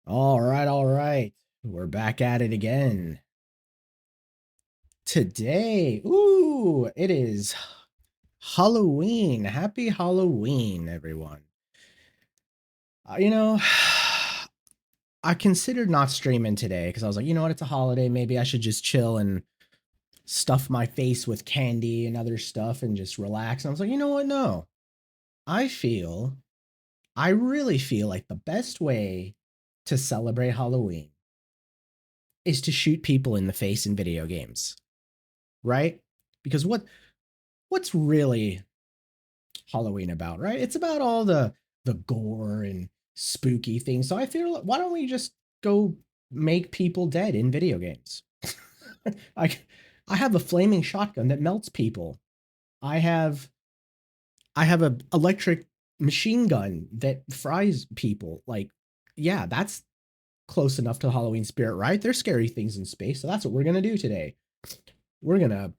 All right, all right. We're back at it again. Today, it is Halloween. Happy Halloween, everyone. Uh, you know, I considered not streaming today because I was like, you know what, it's a holiday. Maybe I should just chill and stuff my face with candy and other stuff and just relax. And I was like, you know what? No. I feel, I really feel like the best way to celebrate Halloween is to shoot people in the face in video games, right? Because what's really Halloween about, right? It's about all the gore and spooky things. So I feel why don't we just go make people dead in video games? I I have a flaming shotgun that melts people. I have I have a electric machine gun that fries people. Like, yeah, that's close enough to the Halloween spirit, right? There's scary things in space, so that's what we're gonna do today. We're gonna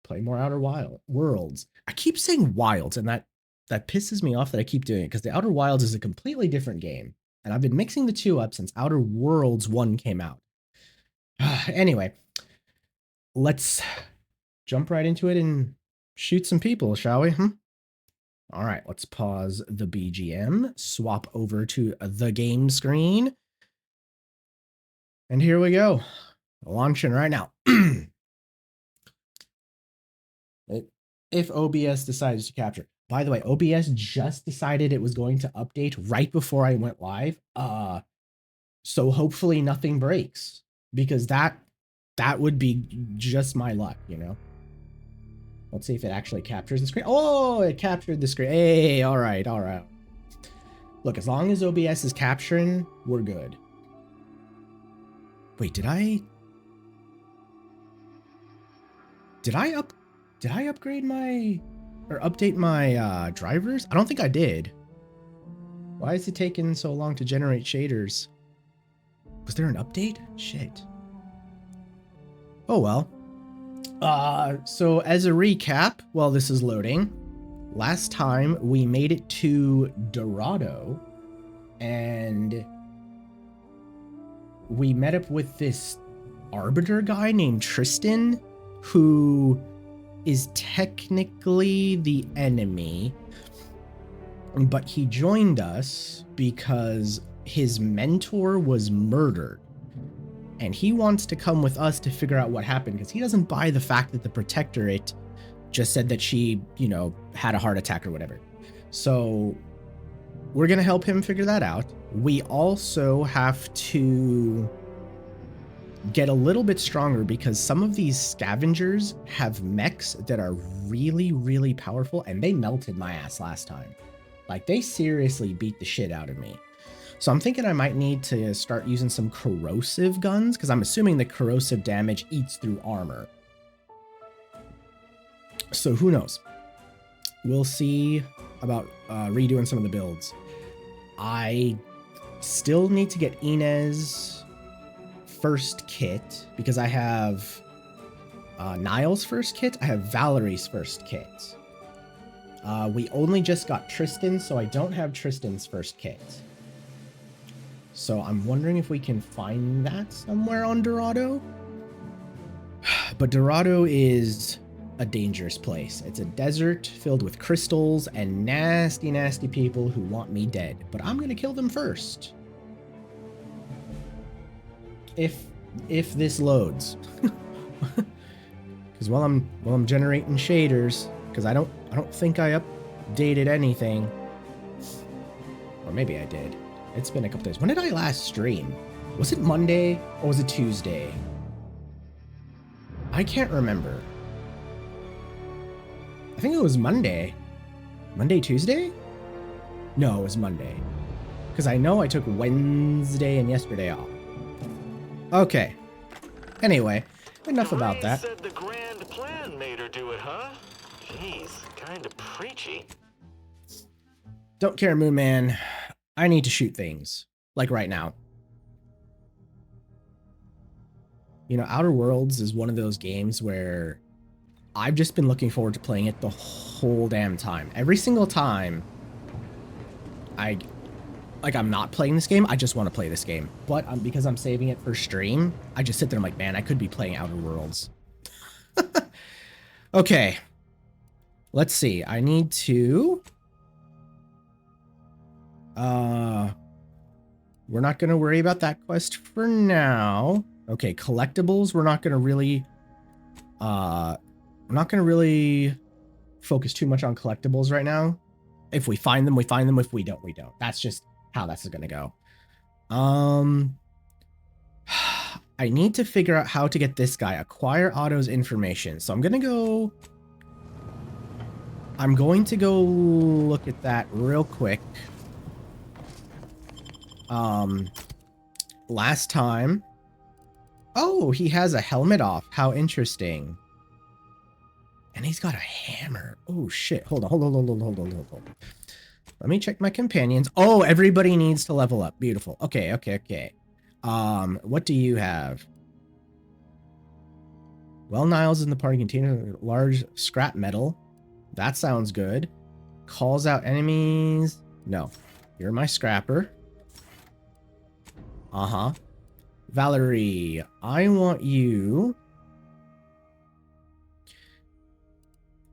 play more Outer Wild Worlds. I keep saying Wilds, and that pisses me off that I keep doing it because the Outer Wilds is a completely different game, and I've been mixing the two up since Outer Worlds 1 came out. Anyway, let's jump right into it and shoot some people, shall we? All right, let's pause the BGM, swap over to the game screen, and here we go. Launching right now. If OBS decides to capture. By the way, OBS just decided it was going to update right before I went live. So hopefully nothing breaks because that would be just my luck, you know. Let's see if it actually captures the screen. Oh, it captured the screen. Hey, all right, all right. Look, as long as OBS is capturing, we're good. Wait, did I upgrade my or update my drivers? I don't think I did. Why is it taking so long to generate shaders? Was there an update? Shit. Oh well. So as a recap, while this is loading, last time we made it to Dorado and we met up with this arbiter guy named Tristan, who is technically the enemy, but he joined us because his mentor was murdered. And he wants to come with us to figure out what happened because he doesn't buy the fact that the Protectorate just said that she, you know, had a heart attack or whatever. So we're going to help him figure that out. We also have to get a little bit stronger because some of these scavengers have mechs that are really, really powerful, and they melted my ass last time. Like, they seriously beat the shit out of me. So I'm thinking I might need to start using some corrosive guns, because I'm assuming the corrosive damage eats through armor. So who knows? We'll see about redoing some of the builds. I still need to get Inez first kit, because I have Niall's first kit, I have Valerie's first kit. We only just got Tristan, so I don't have Tristan's first kit. So I'm wondering if we can find that somewhere on Dorado. But Dorado is a dangerous place. It's a desert filled with crystals and nasty, nasty people who want me dead. But I'm gonna kill them first. If this loads. Because while I'm generating shaders, because I don't think I updated anything. Or maybe I did. It's been a couple days. When did I last stream? Was it Monday or was it Tuesday? I can't remember. I think it was Monday. Monday, Tuesday? No, it was Monday. Because I know I took Wednesday and yesterday off. Okay. Anyway, enough about that. Said the grand plan made her do it, huh? Jeez, kind of preachy. Don't care, Moon Man. I need to shoot things. Like right now. You know, Outer Worlds is one of those games where I've just been looking forward to playing it the whole damn time. Every single time I like I'm not playing this game. I just want to play this game. But because I'm saving it for stream, I just sit there and I'm like, man, I could be playing Outer Worlds. Okay. Let's see. I need to... We're not going to worry about that quest for now. Okay, collectibles, we're not going to really... we're not going to really focus too much on collectibles right now. If we find them, we find them. If we don't, we don't. That's just how that's going to go. I need to figure out how to get this guy. Acquire Otto's information. So I'm going to go look at that real quick. Last time. Oh, he has a helmet off. How interesting. And he's got a hammer. Oh, shit. Hold on. Let me check my companions. Oh, everybody needs to level up. Beautiful. Okay. What do you have? Well, Niles in the party container large scrap metal. That sounds good. Calls out enemies. No. You're my scrapper. Uh-huh. Valerie, I want you...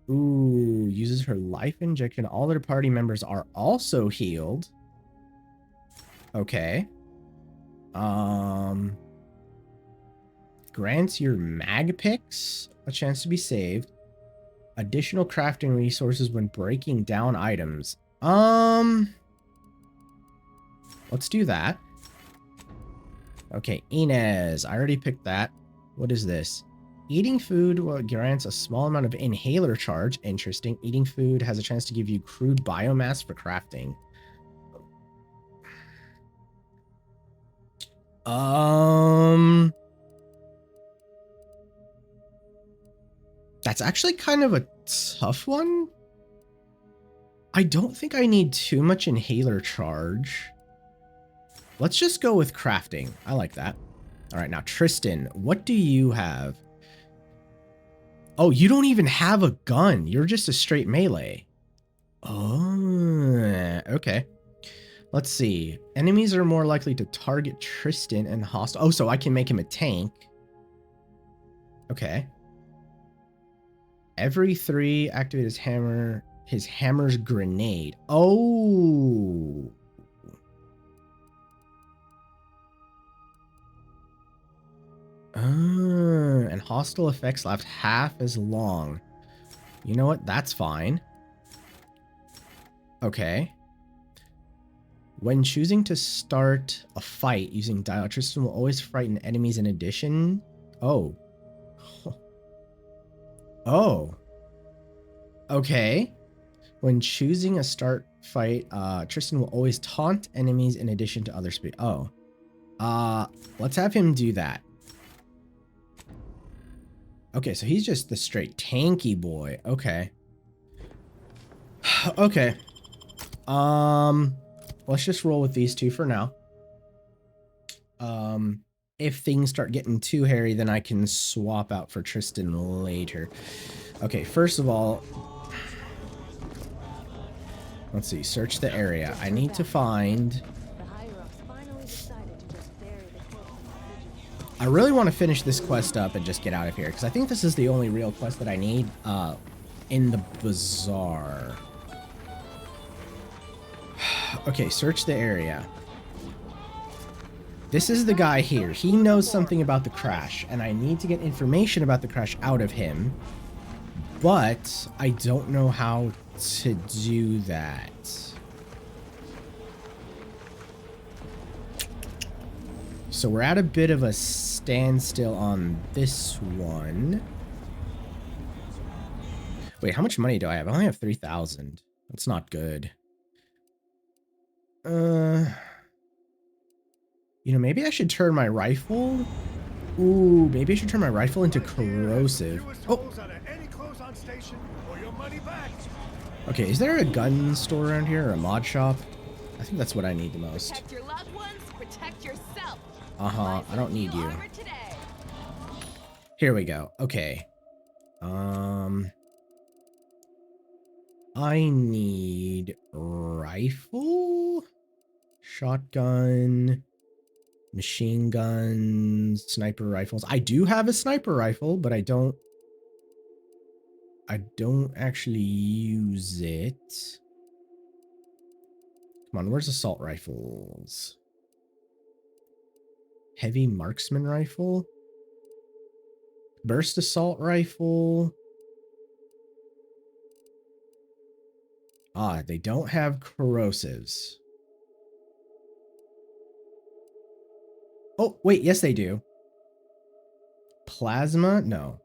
Ooh, uses her life injection. All their party members are also healed. Okay. Grants your mag picks a chance to be saved. Additional crafting resources when breaking down items. Let's do that. Okay, Inez. I already picked that. What is this? Eating food grants a small amount of inhaler charge. Interesting. Eating food has a chance to give you crude biomass for crafting. That's actually kind of a tough one. I don't think I need too much inhaler charge. Let's just go with crafting. I like that. All right, now Tristan, what do you have? Oh, you don't even have a gun. You're just a straight melee. Oh, okay. Let's see. Enemies are more likely to target Tristan and hostile. Oh, so I can make him a tank. Okay. Every 3, activate his hammer. His hammer's grenade. Oh. And hostile effects last half as long. You know what? That's fine. Okay. When choosing to start a fight using dial, Tristan will always frighten enemies in addition. Oh. Oh. Okay. When choosing a start fight, Tristan will always taunt enemies in addition to other speed. Oh. Let's have him do that. Okay, so he's just the straight tanky boy. Okay. Okay. Let's just roll with these two for now. If things start getting too hairy, then I can swap out for Tristan later. Okay, first of all, let's see, search the area. I need to find... I really want to finish this quest up and just get out of here, because I think this is the only real quest that I need in the bazaar. Okay, search the area. This is the guy here. He knows something about the crash, and I need to get information about the crash out of him. But I don't know how to do that. So we're at a bit of a standstill on this one. Wait, how much money do I have? I only have 3,000. That's not good. You know, maybe I should turn my rifle. Ooh, maybe I should turn my rifle into corrosive. Oh. Okay, is there a gun store around here or a mod shop? I think that's what I need the most. Protect your loved ones, protect yourself. Uh-huh, I don't need you. Here we go. Okay. I need rifle, Shotgun, machine guns, sniper rifles. I do have a sniper rifle, but I don't actually use it. Come on, where's assault rifles? Heavy marksman rifle? Burst assault rifle? Ah, they don't have corrosives. Oh, wait, yes they do. Plasma? No.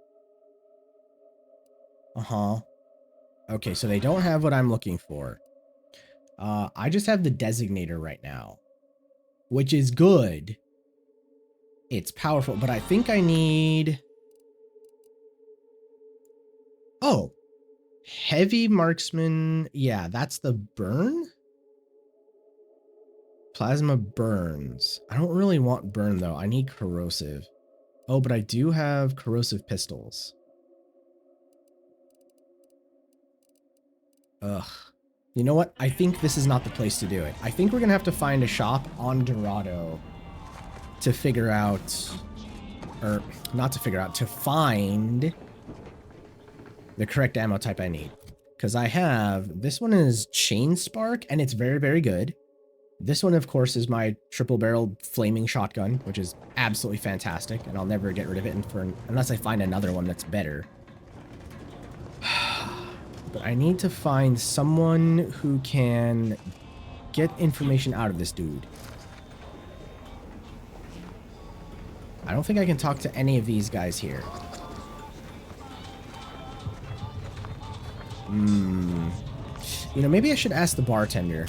Uh-huh. Okay, so they don't have what I'm looking for. I just have the designator right now, which is good. It's powerful, but I think I need... Oh, heavy marksman. Yeah, that's the burn? Plasma burns. I don't really want burn, though. I need corrosive. Oh, but I do have corrosive pistols. Ugh. You know what? I think this is not the place to do it. I think we're going to have to find a shop on Dorado to figure out... Or, not to figure out, to find the correct ammo type I need. Because I have... This one is Chain Spark, and it's very, very good. This one, of course, is my triple-barreled flaming shotgun, which is absolutely fantastic, and I'll never get rid of it unless I find another one that's better. But I need to find someone who can get information out of this dude. I don't think I can talk to any of these guys here. You know, maybe I should ask the bartender.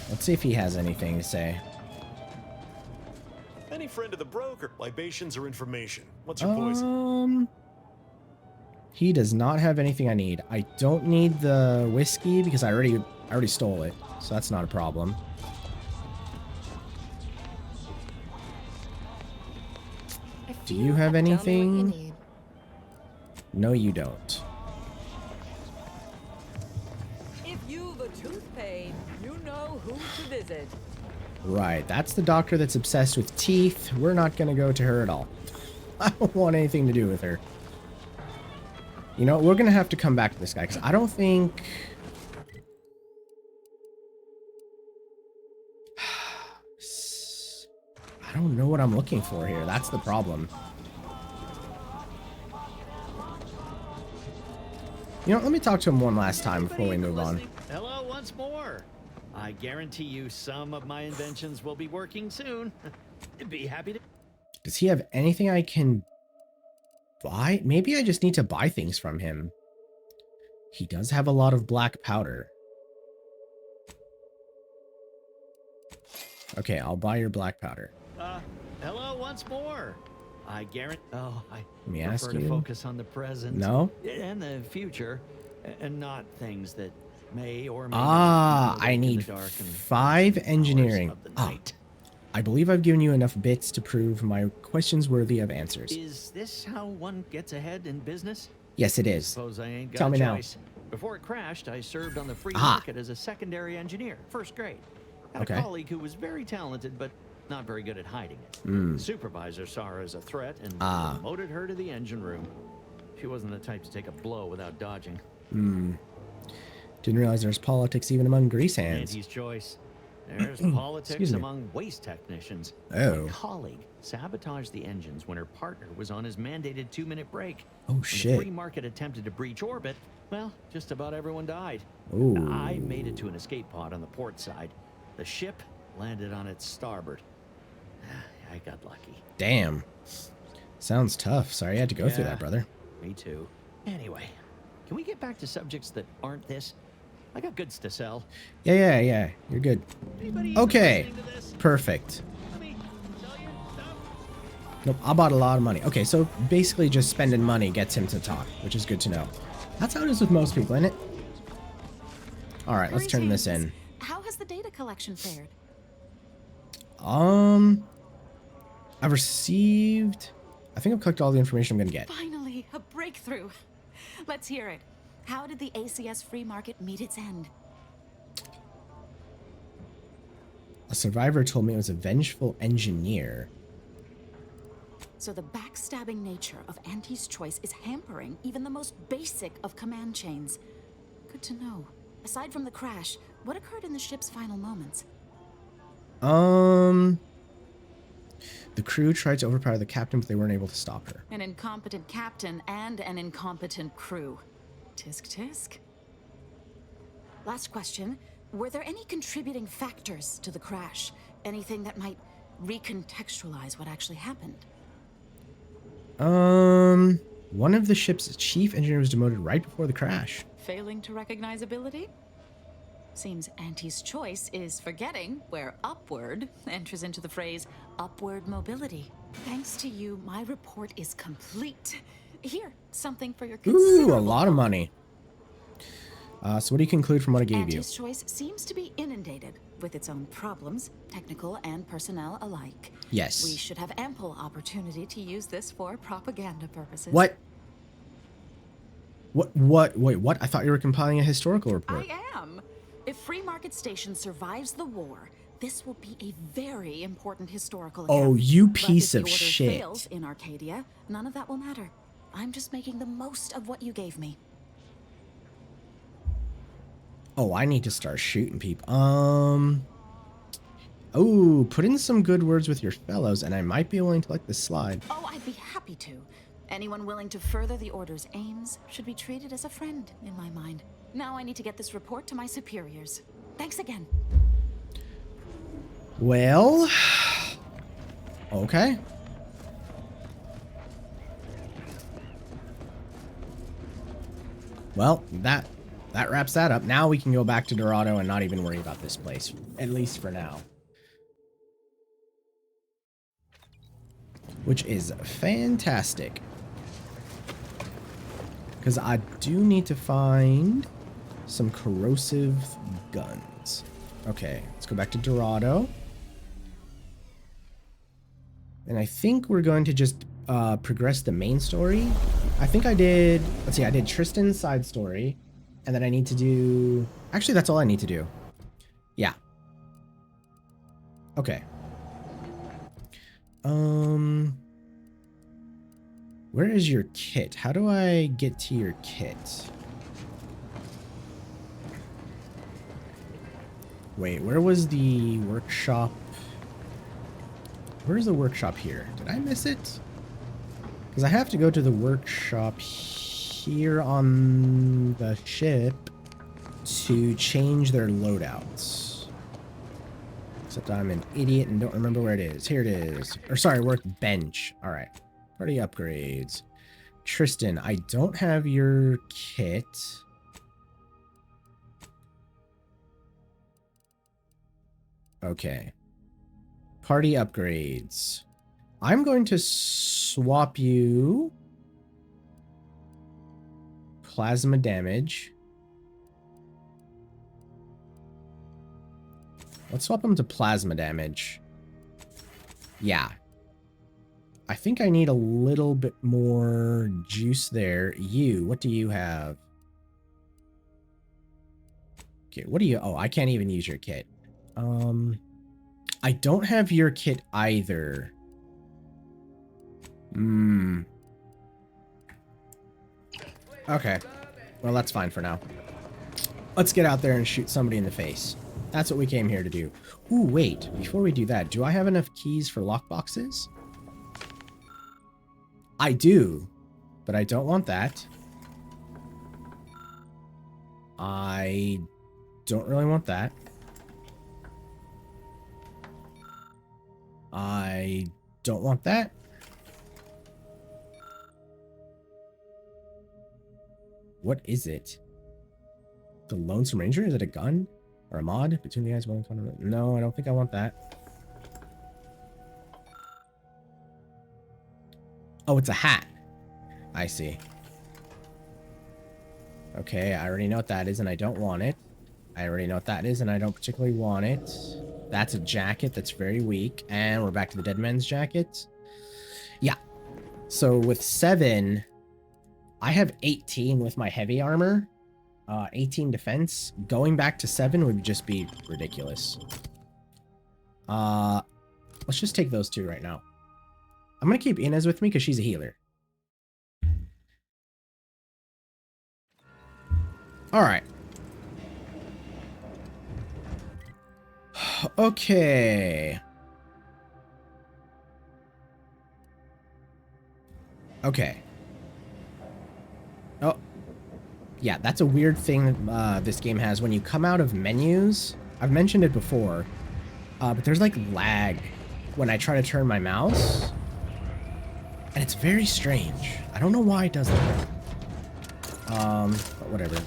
Let's see if he has anything to say. Any friend of the broker, libations or information? What's your poison? He does not have anything I need. I don't need the whiskey because I already stole it, so that's not a problem. Do you have anything? No, you don't. If you've a tooth pain, you know who to visit. Right, that's the doctor that's obsessed with teeth. We're not going to go to her at all. I don't want anything to do with her. You know, we're going to have to come back to this guy, because I don't think... I don't know what I'm looking for here. That's the problem. You know, let me talk to him one last time before we move on. Hello once more. I guarantee you some of my inventions will be working soon. Be happy to... Does he have anything I can buy? Maybe I just need to buy things from him. He does have a lot of black powder. Okay, I'll buy your black powder. Hello once more. I guarantee... Oh, I Let me ask prefer you. to focus on the present. No? And the future, and not things that may or may Ah, not I in the need dark and 5 hours engineering. of the Ah, night. I believe I've given you enough bits to prove my questions worthy of answers. Is this how one gets ahead in business? Yes, it is. Suppose I ain't got Tell a me now. choice. Before it crashed, I served on the free Ah. market as a secondary engineer, first grade. Had Okay. a colleague who was very talented, but not very good at hiding it. The supervisor saw her as a threat and promoted her to the engine room. She wasn't the type to take a blow without dodging. Didn't realize there's politics even among grease hands. Andy's choice. There's politics Excuse me. among waste technicians. Oh. My colleague sabotaged the engines when her partner was on his mandated 2-minute break. Oh, When shit. the free market attempted to breach orbit, well, just about everyone died. Ooh. I made it to an escape pod on the port side. The ship landed on its starboard. I got lucky. Damn. Sounds tough. Sorry you had to go through Yeah. that, brother. Me too. Anyway, can we get back to subjects that aren't this? I got goods to sell. Yeah. You're good. Anybody even Okay. listening to this? Perfect. Let me sell you stuff. Nope, I bought a lot of money. Okay, so basically just spending money gets him to talk, which is good to know. That's how it is with most people, isn't it? Alright, let's turn this in. How has the data collection fared? I've received... I think I've collected all the information I'm gonna get. Finally, a breakthrough. Let's hear it. How did the ACS free market meet its end? A survivor told me it was a vengeful engineer. So the backstabbing nature of Auntie's choice is hampering even the most basic of command chains. Good to know. Aside from the crash, what occurred in the ship's final moments? The crew tried to overpower the captain, but they weren't able to stop her. An incompetent captain and an incompetent crew. Tisk tisk. Last question. Were there any contributing factors to the crash? Anything that might recontextualize what actually happened? One of the ship's chief engineer was demoted right before the crash. Failing to recognize ability? Seems Auntie's choice is forgetting where upward enters into the phrase upward mobility. Thanks to you, my report is complete. Here, something for your Ooh, a lot of money. So what do you conclude from what I gave you? Auntie's choice seems to be inundated with its own problems, technical and personnel alike. Yes. We should have ample opportunity to use this for propaganda purposes. What? Wait, what? I thought you were compiling a historical report. I am. If Free Market Station survives the war, this will be a very important historical account. Oh, you But piece if of the order shit. fails in Arcadia, none of that will matter. I'm just making the most of what you gave me. Oh, I need to start shooting people. Oh, put in some good words with your fellows, and I might be willing to let this slide. Oh, I'd be happy to. Anyone willing to further the Order's aims should be treated as a friend, in my mind. Now I need to get this report to my superiors. Thanks again. Well, okay. Well, that wraps that up. Now we can go back to Dorado and not even worry about this place, at least for now. Which is fantastic. Because I do need to find some corrosive guns. Okay, let's go back to Dorado. And I think we're going to just progress the main story. I think I did... Let's see, I did Tristan's side story. And then I need to do... Actually, that's all I need to do. Yeah. Okay. Where is your kit? How do I get to your kit? Wait, where was the workshop? Where's the workshop here? Did I miss it? Because I have to go to the workshop here on the ship to change their loadouts. Except I'm an idiot and don't remember where it is. Here it is. Or sorry, workbench. All right. Party upgrades. Tristan, I don't have your kit. Okay. Party upgrades. I'm going to swap you plasma damage. Let's swap them to plasma damage. Yeah. I think I need a little bit more juice there. You, what do you have? Okay, what do you... Oh, I can't even use your kit. I don't have your kit either. Okay. Well, that's fine for now. Let's get out there and shoot somebody in the face. That's what we came here to do. Ooh, wait. Before we do that, do I have enough keys for lockboxes? I do, but I don't want that. I don't really want that. I don't want that. What is it? The Lonesome Ranger? Is it a gun? Or a mod? Between the eyes, no, I don't think I want that. Oh, it's a hat. I see. Okay, I already know what that is and I don't want it. I already know what that is and I don't particularly want it. That's a jacket that's very weak. And we're back to the dead man's jacket. Yeah. So with 7, I have 18 with my heavy armor. 18 defense. Going back to 7 would just be ridiculous. Let's just take those two right now. I'm gonna keep Inez with me because she's a healer. Alright. Okay. Okay. Oh. Yeah, that's a weird thing this game has. When you come out of menus, I've mentioned it before, but there's like lag when I try to turn my mouse. And it's very strange. I don't know why it does that. But whatever.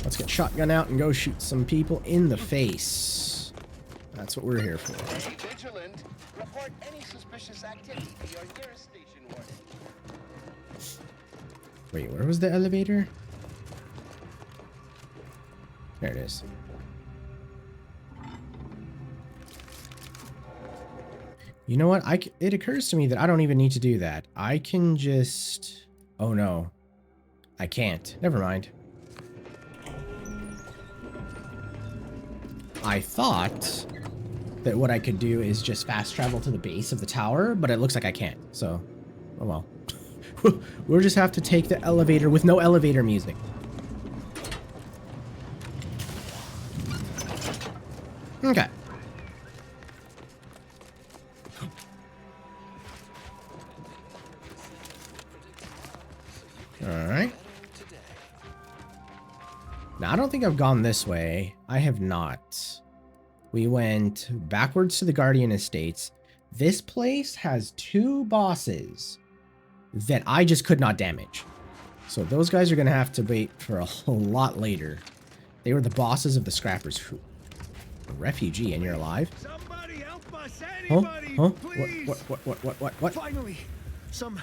Let's get shotgun out and go shoot some people in the face. That's what we're here for. Stay vigilant. Report any suspicious activity to your nearest station warden. Wait, where was the elevator? There it is. You know what? It occurs to me that I don't even need to do that. I can just... Oh no. I can't. Never mind. I thought that what I could do is just fast travel to the base of the tower, but it looks like I can't. So, oh well. We'll just have to take the elevator with no elevator music. Okay. Alright. Now, I don't think I've gone this way. I have not. We went backwards to the Guardian Estates. This place has two bosses that I just could not damage. So those guys are going to have to wait for a whole lot later. They were the bosses of the Scrappers. A refugee, and you're alive? Somebody help us, Huh? anybody, Huh? please. What? Finally, some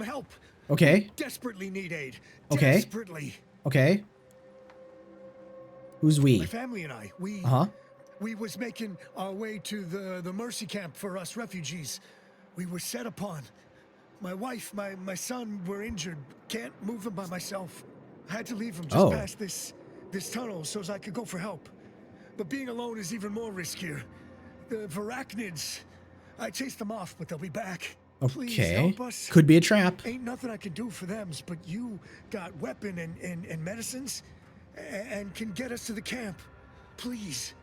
help. Okay. Desperately need aid. Okay. Desperately. Okay. Who's My we? family and I, we was making our way to the mercy camp for us refugees. We were set upon. My wife, my son were injured. Can't move them by myself. I had to leave them just past this tunnel so as I could go for help. But being alone is even more riskier. The Varachnids, I chased them off, but they'll be back. Please help us. Could be a trap. Ain't nothing I can do for them, but you got weapon and medicines and can get us to the camp. Please.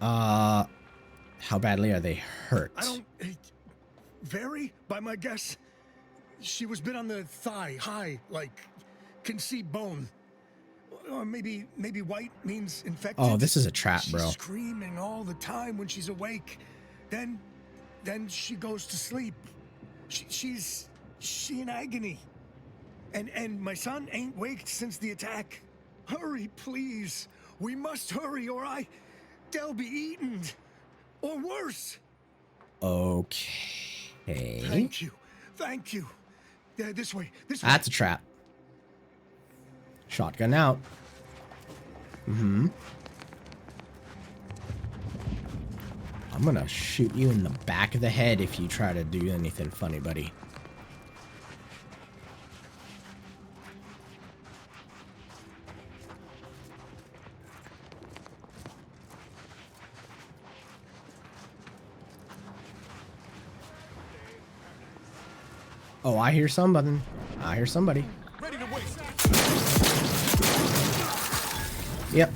How badly are they hurt? I don't... Very, by my guess. She was bit on the thigh, high, like, can see bone. Or maybe white means infected. Oh, this is a trap, bro. She's screaming all the time when she's awake. Then she goes to sleep. She in agony. And my son ain't waked since the attack. Hurry, please. We must hurry, or they'll be eaten. Or worse. Okay. Thank you. Thank you. Yeah, this way. That's a trap. Shotgun out. I'm gonna shoot you in the back of the head if you try to do anything funny, buddy. Oh, I hear somebody. I hear somebody. Ready to waste. Yep.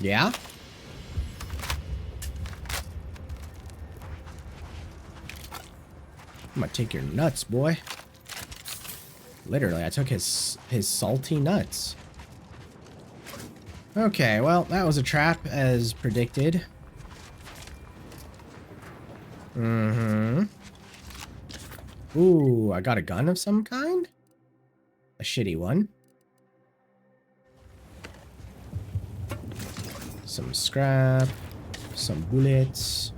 Yeah? I'm gonna take your nuts, boy. Literally, I took his salty nuts. Okay, well, that was a trap as predicted. Mm-hmm. Ooh, I got a gun of some kind? A shitty one. Some scrap. Some bullets.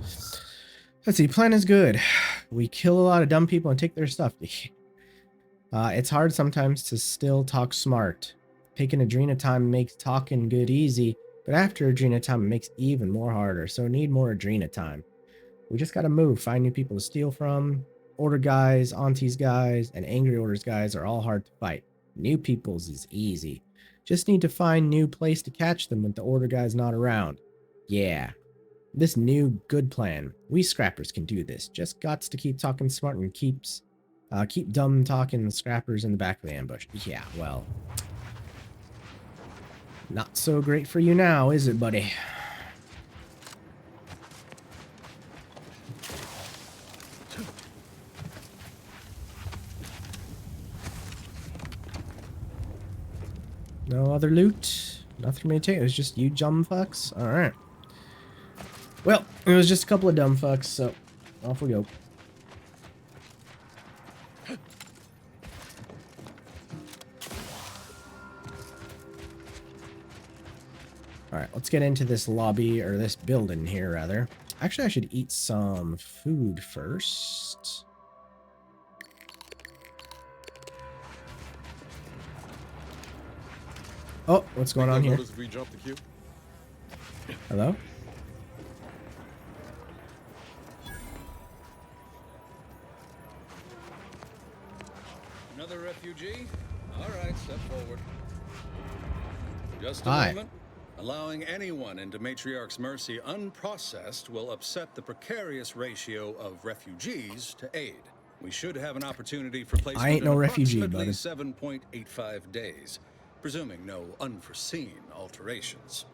Let's see, plan is good. We kill a lot of dumb people and take their stuff. It's hard sometimes to still talk smart. Taking Adrena time makes talking good easy, but after Adrena time it makes even more harder, so need more Adrena time. We just gotta move, find new people to steal from. Order guys, aunties guys, and angry orders guys are all hard to fight. New people's is easy. Just need to find new place to catch them when the order guy's not around. Yeah. This new good plan. We scrappers can do this. Just gots to keep talking smart and keep dumb talking scrappers in the back of the ambush. Yeah, well. Not so great for you now, is it, buddy? No other loot? Nothing for me to take. It was just you dumb fucks? Alright. Well, it was just a couple of dumb fucks, so off we go. Alright, let's get into this lobby, or this building here, rather. Actually, I should eat some food first. Oh, what's going on here? Hello? Another refugee? All right, step forward. Just a Hi. moment. Allowing anyone into Matriarch's Mercy unprocessed will upset the precarious ratio of refugees to aid. We should have an opportunity for placement ain't no in refugee, approximately buddy. 7.85 days, presuming no unforeseen alterations.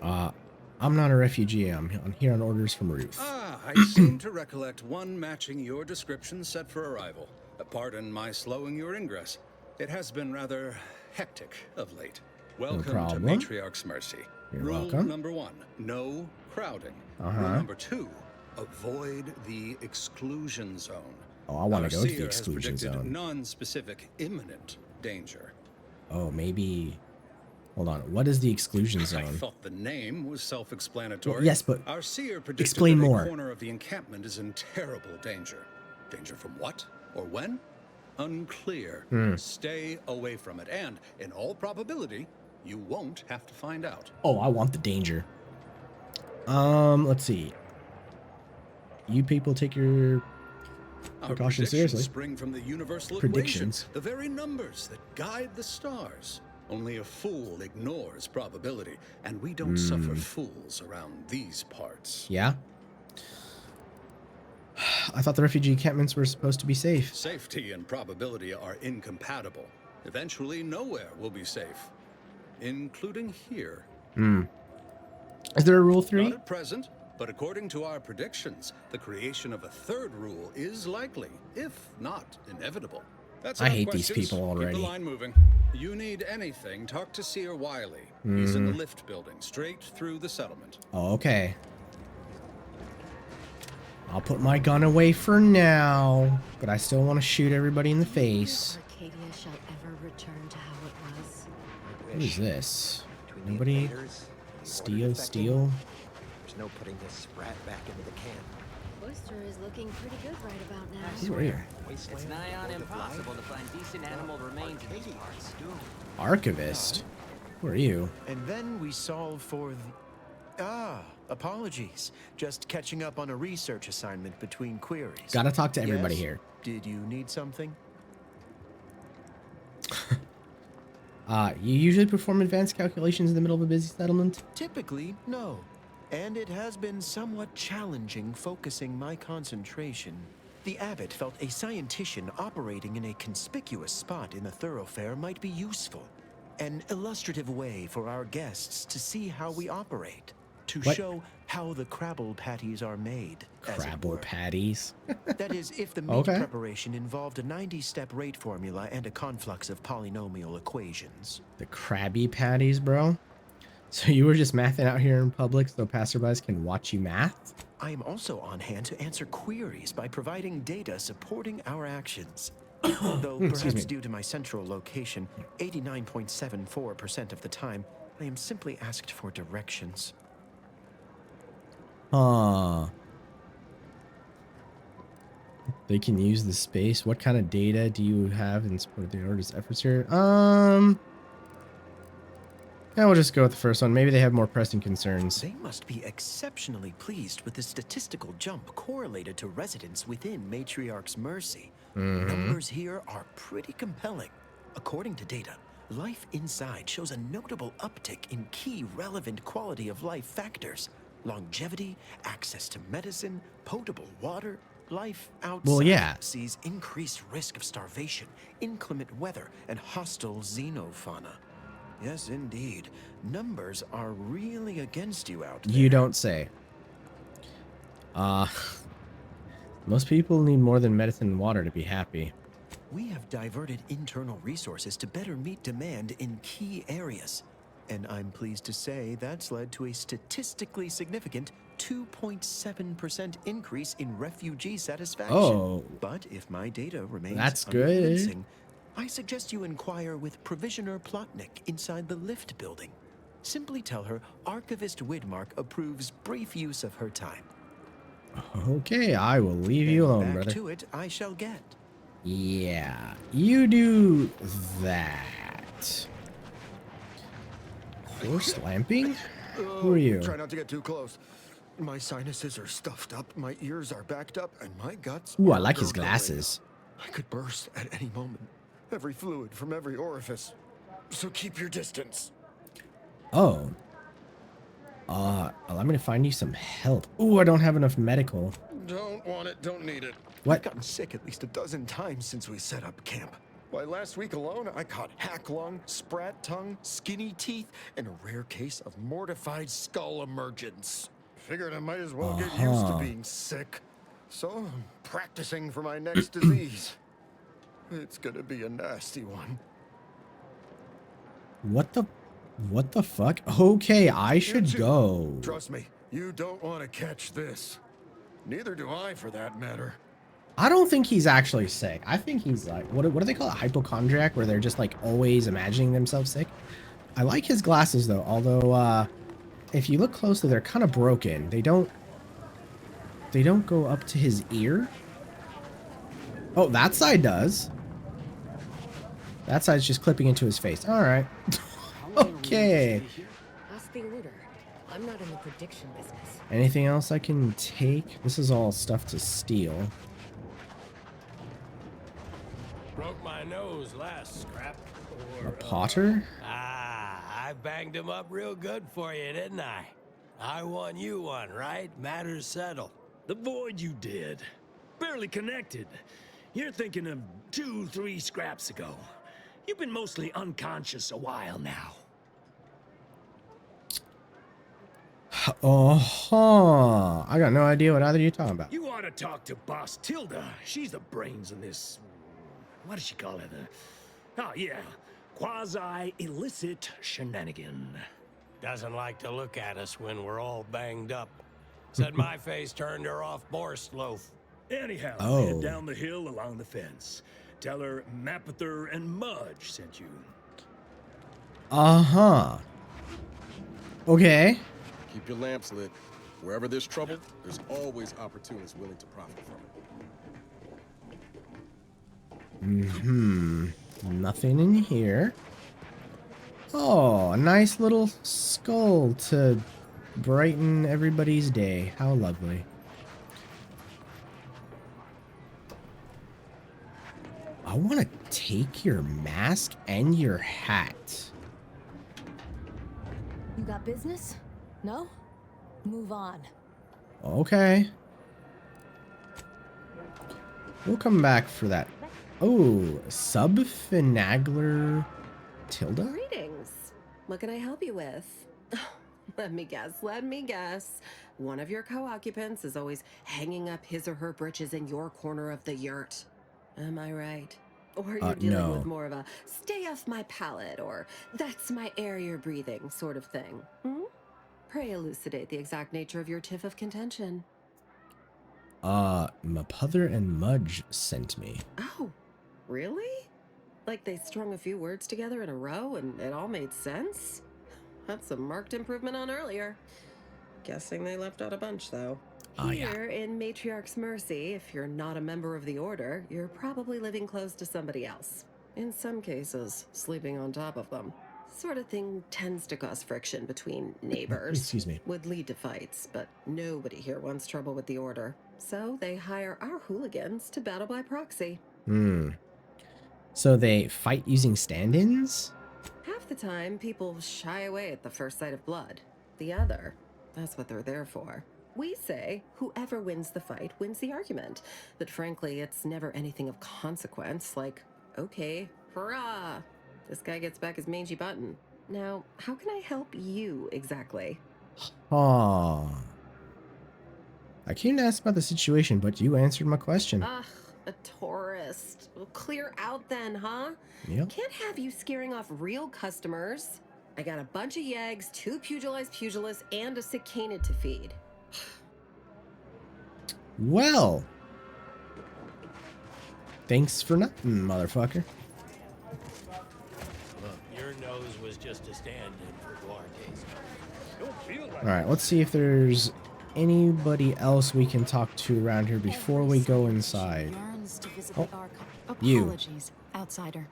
I'm not a refugee. I'm here on orders from Ruth. Ah, I seem to recollect one matching your description set for arrival. Pardon my slowing your ingress. It has been rather hectic of late. Welcome to problem. Matriarch's Mercy. You're Rule welcome. number 1, no crowding. Uh-huh. Rule number 2, avoid the exclusion zone. Oh, I want Our to go to seer the has exclusion predicted zone. non-specific imminent danger. Oh, maybe... Hold on. What is the exclusion I zone? thought the name was self-explanatory. Well, yes, but our seer predicted explain that more. a corner of the encampment is in terrible danger. Danger from what or when? Unclear. Stay away from it, and in all probability, you won't have to find out. Oh, I want the danger. Let's see. You people take your Our precautions predictions seriously. spring from the universal Predictions. equation, the very numbers that guide the stars. Only a fool ignores probability, and we don't suffer fools around these parts. Yeah? I thought the refugee encampments were supposed to be safe. Safety and probability are incompatible. Eventually, nowhere will be safe, including here. Is there a rule 3? Not at present, but according to our predictions, the creation of a third rule is likely, if not inevitable. That's I enough hate these questions. people already. Keep the line moving. You need anything, talk to Seer Wiley. He's in the lift building, straight through the settlement. Oh, okay. I'll put my gun away for now, but I still want to shoot everybody in the face. Arcadia shall ever return to how it was. What is this? Nobody? Steel? There's no putting this sprat back into the camp. Oyster is looking pretty good right about now. Who are you? It's nigh on impossible to find decent animal remains in these parts. Archivist? Who are you? And then we solve for the... apologies. Just catching up on a research assignment between queries. Gotta talk to everybody Yes? here. Did you need something? You usually perform advanced calculations in the middle of a busy settlement? Typically, no. And it has been somewhat challenging focusing my concentration. The abbot felt a scientician operating in a conspicuous spot in the thoroughfare might be useful. An illustrative way for our guests to see how we operate. To What? show how the crabble patties are made. as it Crabble were. patties? That is, if the meat Okay. preparation involved a 90-step rate formula and a conflux of polynomial equations. The Krabby Patties, bro? So you were just mathing out here in public so passerbys can watch you math? I am also on hand to answer queries by providing data supporting our actions. Though perhaps due to my central location, 89.74% of the time, I am simply asked for directions. They can use the space. What kind of data do you have in support of the artist's efforts here? Yeah, we'll just go with the first one. Maybe they have more pressing concerns. They must be exceptionally pleased with the statistical jump correlated to residents within Matriarch's Mercy. Numbers here are pretty compelling. According to data, life inside shows a notable uptick in key relevant quality of life factors. Longevity, access to medicine, potable water. Life outside sees increased risk of starvation, inclement weather, and hostile xenofauna. Yes, indeed. Numbers are really against you out there. You don't say. Most people need more than medicine and water to be happy. We have diverted internal resources to better meet demand in key areas. And I'm pleased to say that's led to a statistically significant 2.7% increase in refugee satisfaction. Oh. But if my data remains that's unconvincing, I suggest you inquire with Provisioner Plotnik inside the lift building. Simply tell her Archivist Widmark approves brief use of her time. Okay, I will leave you alone, back brother. to it I shall get. Yeah, you do that. Horse lamping? Who are you? Try not to get too close. My sinuses are stuffed up, my ears are backed up, and my guts. Ooh, I like his glasses. I could burst at any moment. Every fluid from every orifice. So keep your distance. Oh. Allow me to find you some help. Ooh, I don't have enough medical. Don't want it, don't need it. What? I've gotten sick at least a dozen times since we set up camp. Why, last week alone, I caught hack lung, sprat tongue, skinny teeth, and a rare case of mortified skull emergence. Figured I might as well get used to being sick. So I'm practicing for my next disease. It's gonna be a nasty one. What the fuck? Okay, I should go. Trust me, you don't want to catch this. Neither do I, for that matter. I don't think he's actually sick. I think he's like, what do they call it? Hypochondriac, where they're just like always imagining themselves sick. I like his glasses though, although if you look closely, they're kind of broken. They don't go up to his ear. Oh, that side does. That side's just clipping into his face. All right. Okay. Ask the order. I'm not in the prediction business. Anything else I can take? This is all stuff to steal. Broke my nose last scrap. A potter? I banged him up real good for you, didn't I? I won you one, right? Matters settled. The void you did. Barely connected. You're thinking of 2-3 scraps ago. You've been mostly unconscious a while now. I got no idea what either you're talking about. You ought to talk to Boss Tilda. She's the brains in this... What does she call it? Oh, yeah. Quasi-illicit shenanigan. Doesn't like to look at us when we're all banged up. Said my face turned her off Borscht loaf. Anyhow, head down the hill along the fence. Tell her Mapother and Mudge sent you. Uh-huh. Okay. Keep your lamps lit. Wherever there's trouble, there's always opportunists willing to profit from it. Nothing in here. Oh, a nice little skull to brighten everybody's day. How lovely. I want to take your mask and your hat. You got business? No? Move on. Okay. We'll come back for that. Oh, Subfinagler Tilda? Greetings. What can I help you with? Let me guess. One of your co-occupants is always hanging up his or her britches in your corner of the yurt. Am I right? Or you're dealing with more of a stay off my palate or that's my air you're breathing sort of thing. Pray elucidate the exact nature of your tiff of contention. Mapother and Mudge sent me. Oh, really? Like they strung a few words together in a row and it all made sense? That's a marked improvement on earlier. Guessing they left out a bunch, though. Here in Matriarch's Mercy, if you're not a member of the Order, you're probably living close to somebody else. In some cases, sleeping on top of them. Sort of thing tends to cause friction between neighbors. Excuse me. Would lead to fights, but nobody here wants trouble with the Order. So they hire our hooligans to battle by proxy. So they fight using stand-ins? Half the time, people shy away at the first sight of blood. The other, that's what they're there for. We say whoever wins the fight wins the argument. But frankly, it's never anything of consequence, like, okay, hurrah! This guy gets back his mangy button. Now, how can I help you exactly? I came to ask about the situation, but you answered my question. Ugh, a tourist. Well, clear out then, huh? Yep. Can't have you scaring off real customers. I got a bunch of yeggs, 2 pugilized pugilists, and a cicada to feed. Well. Thanks for nothing, motherfucker. Look, your nose was just a stand-in for Duarte's. Don't feel like Alright, let's see if there's anybody else we can talk to around here before we go inside. Oh, you. Apologies, outsider.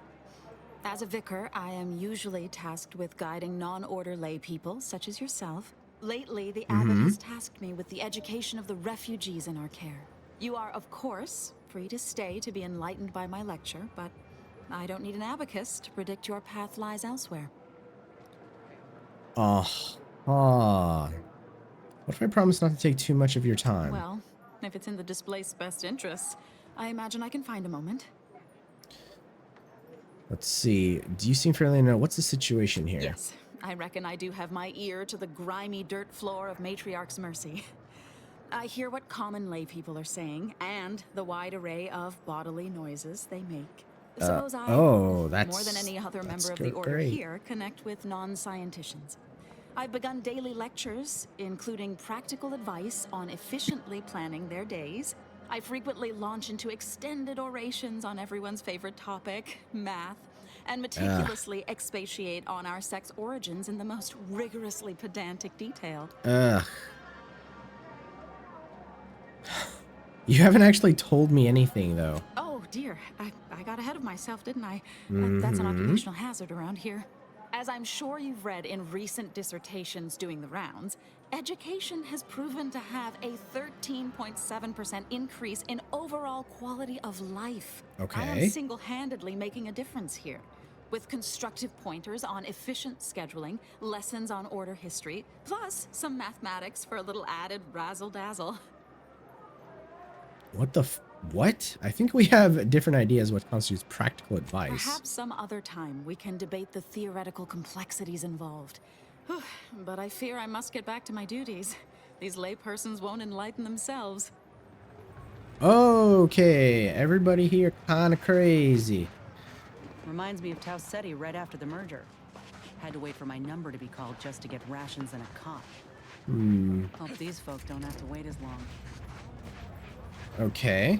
As a vicar, I am usually tasked with guiding non-order lay people, such as yourself. Lately, the abbot has tasked me with the education of the refugees in our care. You are, of course, free to stay to be enlightened by my lecture, but I don't need an abacus to predict your path lies elsewhere. What if I promise not to take too much of your time? Well, if it's in the displaced's best interests, I imagine I can find a moment. Let's see. Do you seem fairly know what's the situation here? Yes, I reckon I do have my ear to the grimy dirt floor of Matriarch's Mercy. I hear what common lay people are saying, and the wide array of bodily noises they make. Suppose I, more than any other member of the Order here, connect with non-scienticians. I've begun daily lectures, including practical advice on efficiently planning their days. I frequently launch into extended orations on everyone's favorite topic, math, and meticulously expatiate on our sex origins in the most rigorously pedantic detail. You haven't actually told me anything, though. Oh, dear. I got ahead of myself, didn't I? That's an occupational hazard around here. As I'm sure you've read in recent dissertations doing the rounds, education has proven to have a 13.7% increase in overall quality of life. Okay. I am single-handedly making a difference here. With constructive pointers on efficient scheduling, lessons on order history, plus some mathematics for a little added razzle-dazzle. What the what? I think we have different ideas what constitutes practical advice. Perhaps some other time we can debate the theoretical complexities involved. But I fear I must get back to my duties. These laypersons won't enlighten themselves. Okay, everybody here kind of crazy. Reminds me of Tau Ceti right after the merger. Had to wait for my number to be called just to get rations and a cot. Hope these folk don't have to wait as long. Okay.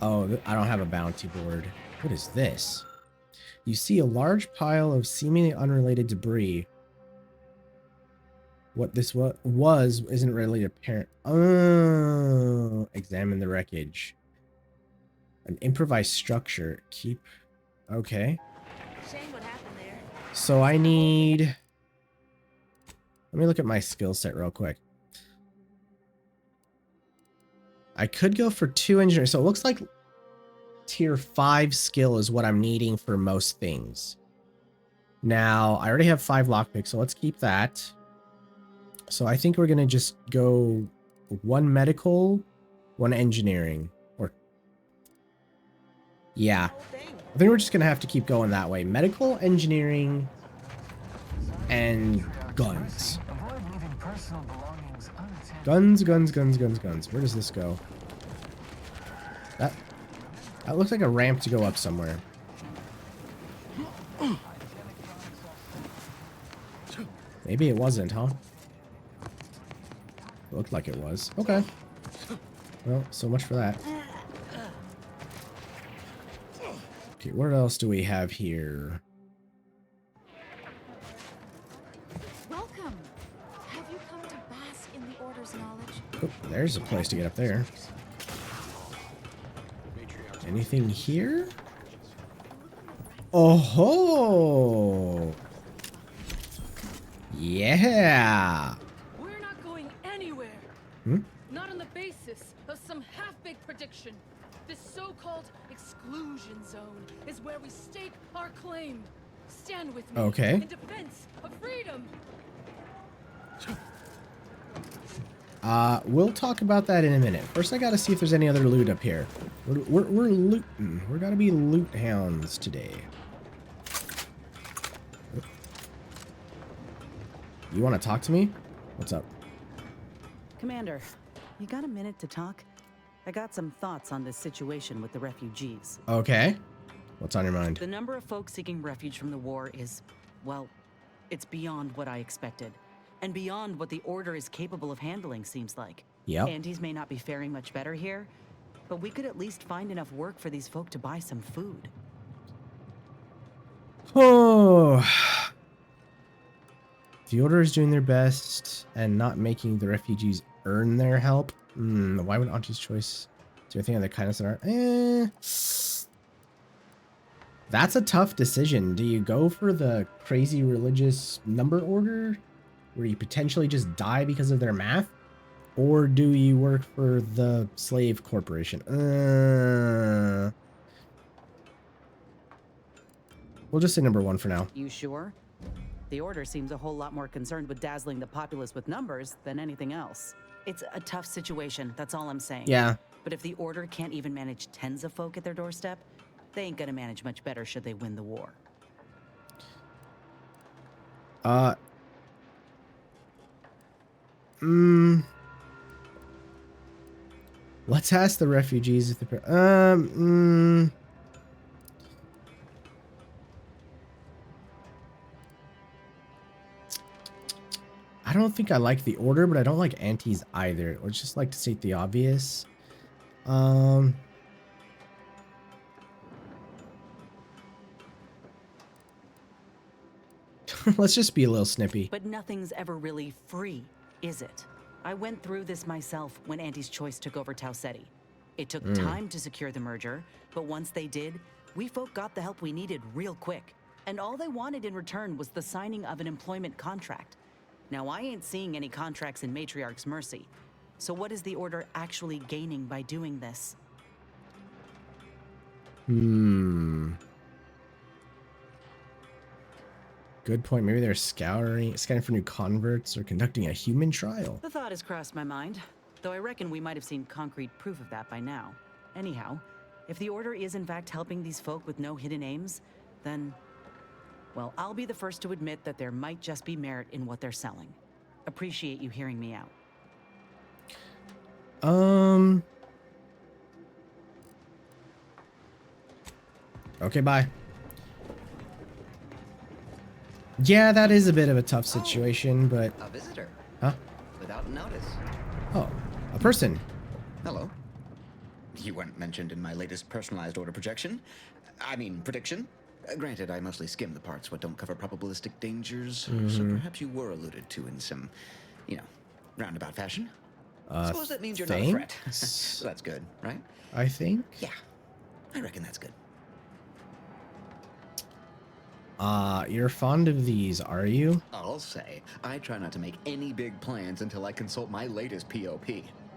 Oh, I don't have a bounty board. What is this? You see a large pile of seemingly unrelated debris. What this was isn't really apparent. Oh, examine the wreckage. An improvised structure. Keep. Okay. Shame what happened there. So I need. Let me look at my skill set real quick. I could go for 2 engineers. So it looks like tier 5 skill is what I'm needing for most things. Now, I already have 5 lockpicks, so let's keep that. So I think we're going to just go 1 medical, 1 engineering. Or yeah. I think we're just going to have to keep going that way. Medical, engineering, and guns. Guns, guns, guns, guns, guns. Where does this go? That looks like a ramp to go up somewhere. Maybe it wasn't, huh? Looked like it was. Okay. Well, so much for that. Okay, what else do we have here? Welcome. Have you come to bask in the Order's knowledge? Oh, there's a place to get up there. Anything here? Oh ho! Yeah. We're not going anywhere. Hmm? Not on the basis of some half-baked prediction. This so-called exclusion zone is where we stake our claim. Stand with me. Okay. In defense of freedom. We'll talk about that in a minute. First, I gotta see if there's any other loot up here. We're looting. We're gonna be loot hounds today. You want to talk to me? What's up? Commander, you got a minute to talk? I got some thoughts on this situation with the refugees. Okay. What's on your mind? The number of folks seeking refuge from the war is, well, it's beyond what I expected. And beyond what the Order is capable of handling, seems like. Yep. Andes may not be faring much better here, but we could at least find enough work for these folk to buy some food. Oh. The Order is doing their best and not making the refugees earn their help. Why would Auntie's Choice do anything on the kindness of our... That's a tough decision. Do you go for the crazy religious number order where you potentially just die because of their math? Or do you work for the slave corporation? We'll just say number one for now. You sure? The Order seems a whole lot more concerned with dazzling the populace with numbers than anything else. It's a tough situation, that's all I'm saying. Yeah. But if the Order can't even manage tens of folk at their doorstep, they ain't gonna manage much better should they win the war. Let's ask the refugees if the I don't think I like the Order, but I don't like Antes either. Let's just like to state the obvious. Let's just be a little snippy. But nothing's ever really free, is it? I went through this myself when Antes Choice took over Tau Ceti. It took time to secure the merger, but once they did, we folk got the help we needed real quick. And all they wanted in return was the signing of an employment contract. Now, I ain't seeing any contracts in Matriarch's mercy. So what is the Order actually gaining by doing this? Good point. Maybe they're scanning for new converts or conducting a human trial. The thought has crossed my mind, though I reckon we might have seen concrete proof of that by now. Anyhow, if the Order is in fact helping these folk with no hidden aims, then, well, I'll be the first to admit that there might just be merit in what they're selling. Appreciate you hearing me out. Okay, bye. Yeah, that is a bit of a tough situation, but... A visitor. Huh? Without notice. Oh, a person. Hello. You weren't mentioned in my latest personalized order projection. I mean, prediction. Granted, I mostly skim the parts what don't cover probabilistic dangers, so perhaps you were alluded to in some, you know, roundabout fashion. Suppose that means you're not a threat. So that's good, right? I think. Yeah, I reckon that's good. You're fond of these, are you? I'll say, I try not to make any big plans until I consult my latest POP.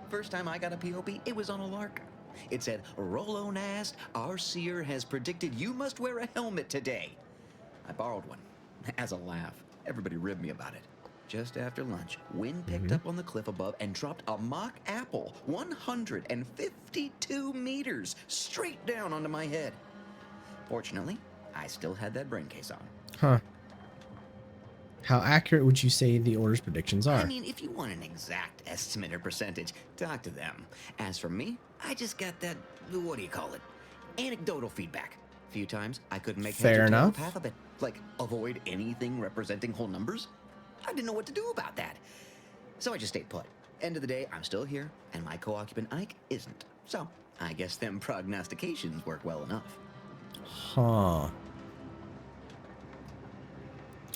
First time I got a POP, it was on a lark. It said, Rolo Nast, our seer has predicted you must wear a helmet today. I borrowed one, as a laugh. Everybody ribbed me about it. Just after lunch, wind picked up on the cliff above and dropped a mock apple 152 meters straight down onto my head. Fortunately, I still had that brain case on. Huh. How accurate would you say the Order's predictions are? I mean, if you want an exact estimate or percentage, talk to them. As for me, I just got that, what do you call it? Anecdotal feedback. A few times, I couldn't make heads or tails half of it. Like, avoid anything representing whole numbers? I didn't know what to do about that. So I just stayed put. End of the day, I'm still here, and my co-occupant Ike isn't. So, I guess them prognostications work well enough. Huh.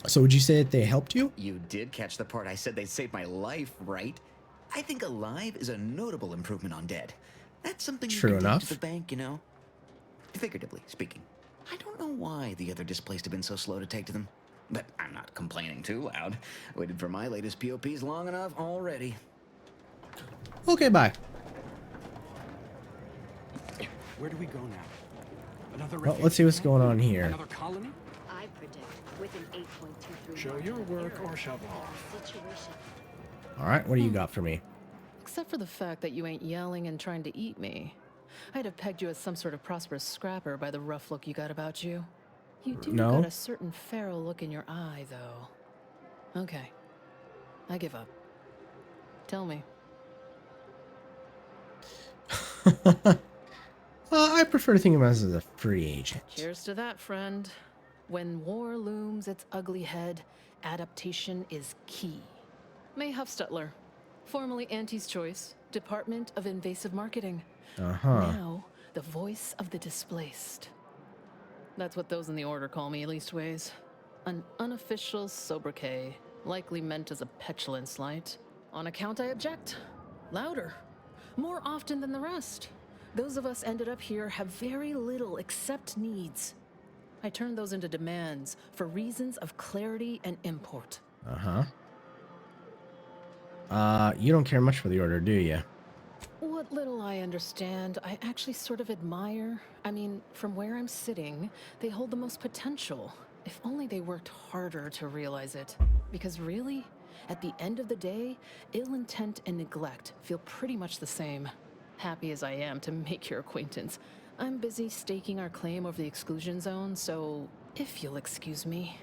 So would you say that they helped you? You did catch the part I said they saved my life, right? I think alive is a notable improvement on dead. That's something True you can enough. take to the bank, you know? Figuratively speaking. I don't know why the other displaced have been so slow to take to them. But I'm not complaining too loud. Waited for my latest POPs long enough already. Okay, bye. Where do we go now? Another Well, let's see what's going on here. Another colony? I predict with an 8.23. Show your work or shove off. Situation. All right, what do you got for me? Except for the fact that you ain't yelling and trying to eat me. I'd have pegged you as some sort of prosperous scrapper by the rough look you got about you. You do No. got a certain feral look in your eye, though. Okay. I give up. Tell me. I prefer to think of him as a free agent. Cheers to that, friend. When war looms its ugly head, adaptation is key. May Huffstutler, formerly Auntie's Choice, Department of Invasive Marketing. Uh-huh. Now, the voice of the displaced. That's what those in the order call me, leastways. An unofficial sobriquet, likely meant as a petulant slight. On account I object. Louder. More often than the rest. Those of us ended up here have very little except needs. I turn those into demands for reasons of clarity and import. Uh-huh. You don't care much for the order, do you? What little I understand, I actually sort of admire. I mean, from where I'm sitting, they hold the most potential. If only they worked harder to realize it. Because really, at the end of the day, ill intent and neglect feel pretty much the same. Happy as I am to make your acquaintance, I'm busy staking our claim over the exclusion zone, so if you'll excuse me.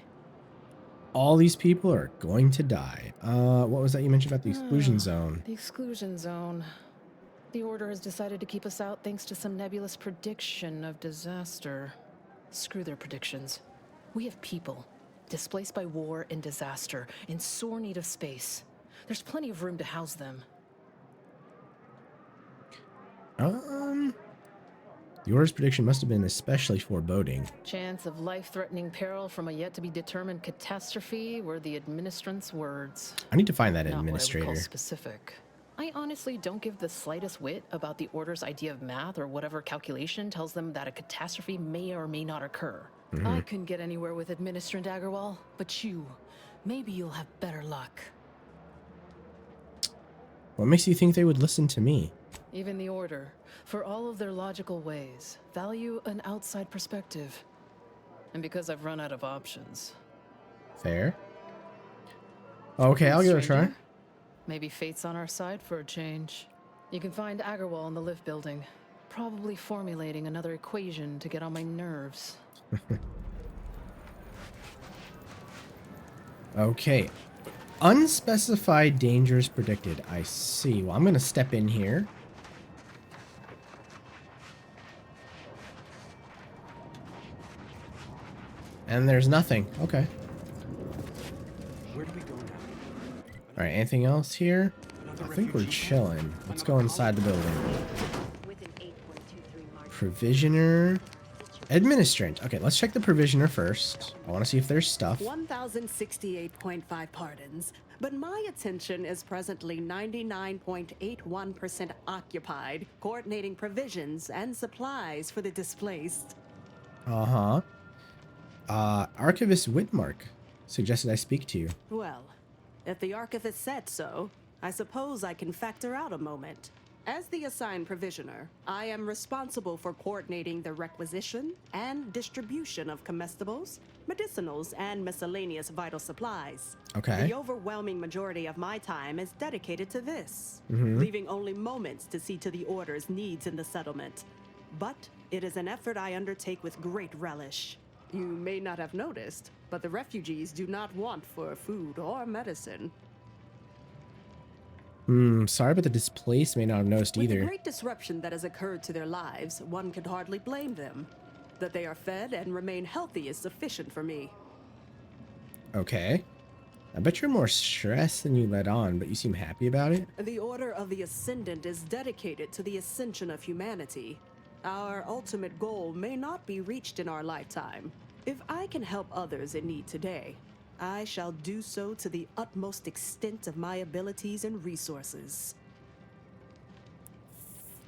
All these people are going to die. What was that you mentioned about the exclusion zone? The exclusion zone. The Order has decided to keep us out thanks to some nebulous prediction of disaster. Screw their predictions. We have people, displaced by war and disaster, in sore need of space. There's plenty of room to house them. The Order's prediction must have been especially foreboding. Chance of life-threatening peril from a yet-to-be-determined catastrophe were the administrant's words. I need to find that Not administrator. what I would call specific. I honestly don't give the slightest whit about the Order's idea of math or whatever calculation tells them that a catastrophe may or may not occur. I couldn't get anywhere with Administrant Agarwal, but maybe you'll have better luck. What makes you think they would listen to me? Even the Order, for all of their logical ways, value an outside perspective. And because I've run out of options. Fair. Okay, I'll give it a try. Maybe fate's on our side for a change. You can find Agarwal in the lift building, probably formulating another equation to get on my nerves. Okay. Unspecified dangers predicted. I see. Well, I'm going to step in here. And there's nothing. Okay. Where do we go now? All right, anything else here? I think we're chilling. Let's go inside the building. Provisioner. Administrant. Okay, let's check the provisioner first. I want to see if there's stuff. 1,068.5 pardons, but my attention is presently 99.81% occupied, coordinating provisions and supplies for the displaced. Uh-huh. Archivist Whitmark suggested I speak to you. Well, if the archivist said so, I suppose I can factor out a moment. As the assigned provisioner, I am responsible for coordinating the requisition and distribution of comestibles, medicinals, and miscellaneous vital supplies. Okay. The overwhelming majority of my time is dedicated to this, Mhm. leaving only moments to see to the Order's needs in the settlement. But it is an effort I undertake with great relish. You may not have noticed, but the refugees do not want for food or medicine. Sorry, but the displaced may not have noticed With the either. great disruption that has occurred to their lives, one could hardly blame them. That they are fed and remain healthy is sufficient for me. Okay. I bet you're more stressed than you let on, but you seem happy about it. The Order of the Ascendant is dedicated to the ascension of humanity. Our ultimate goal may not be reached in our lifetime. If I can help others in need today, I shall do so to the utmost extent of my abilities and resources.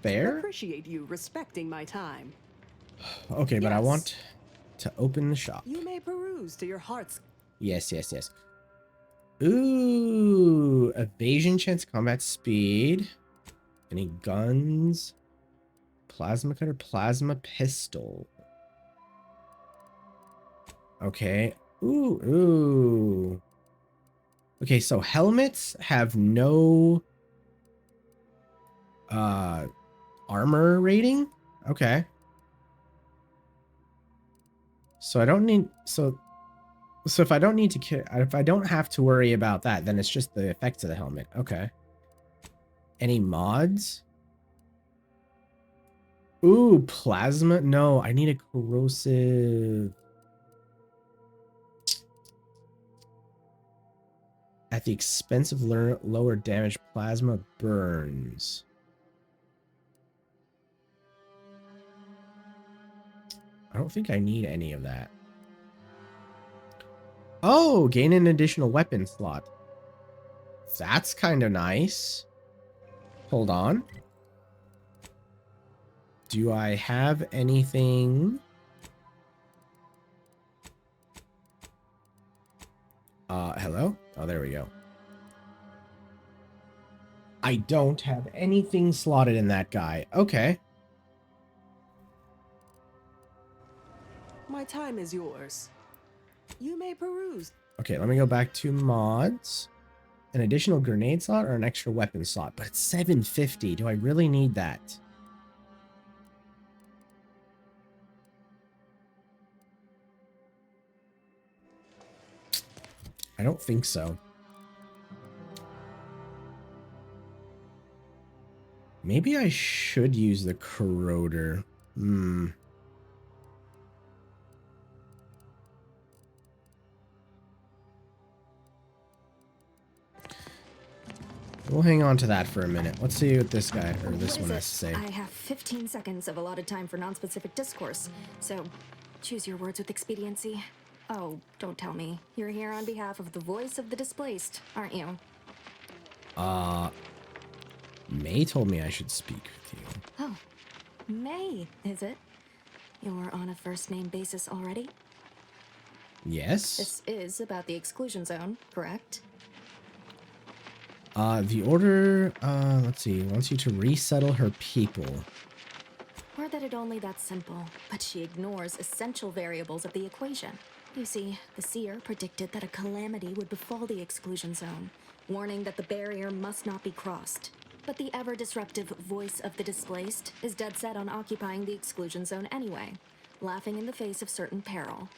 Fair? Appreciate you respecting my time. Okay, but I want to open the shop. You may peruse to your heart's. Yes, yes, yes. Ooh, evasion chance, combat speed. Any guns? Plasma cutter, plasma pistol. Okay. Ooh. Okay, so helmets have no armor rating. Okay. So I don't need so if I don't need to if I don't have to worry about that, then it's just the effects of the helmet. Okay. Any mods? Ooh, plasma. No, I need a corrosive. At the expense of lower damage, plasma burns. I don't think I need any of that. Oh, gain an additional weapon slot. That's kind of nice. Hold on. Do I have anything? Hello? Oh, there we go. I don't have anything slotted in that guy. Okay. My time is yours. You may peruse. Okay, let me go back to mods. An additional grenade slot or an extra weapon slot? But it's 750. Do I really need that? I don't think so. Maybe I should use the corroder. We'll hang on to that for a minute. Let's see what this guy or this one has to say. I have 15 seconds of allotted time for non-specific discourse, so choose your words with expediency. Oh, don't tell me. You're here on behalf of the voice of the displaced, aren't you? May told me I should speak with you. Oh, May, is it? You're on a first-name basis already? Yes? This is about the exclusion zone, correct? The order, let's see, wants you to resettle her people. Or that it only that simple, but she ignores essential variables of the equation. You see, the seer predicted that a calamity would befall the exclusion zone, warning that the barrier must not be crossed. But the ever-disruptive voice of the displaced is dead set on occupying the exclusion zone anyway, laughing in the face of certain peril.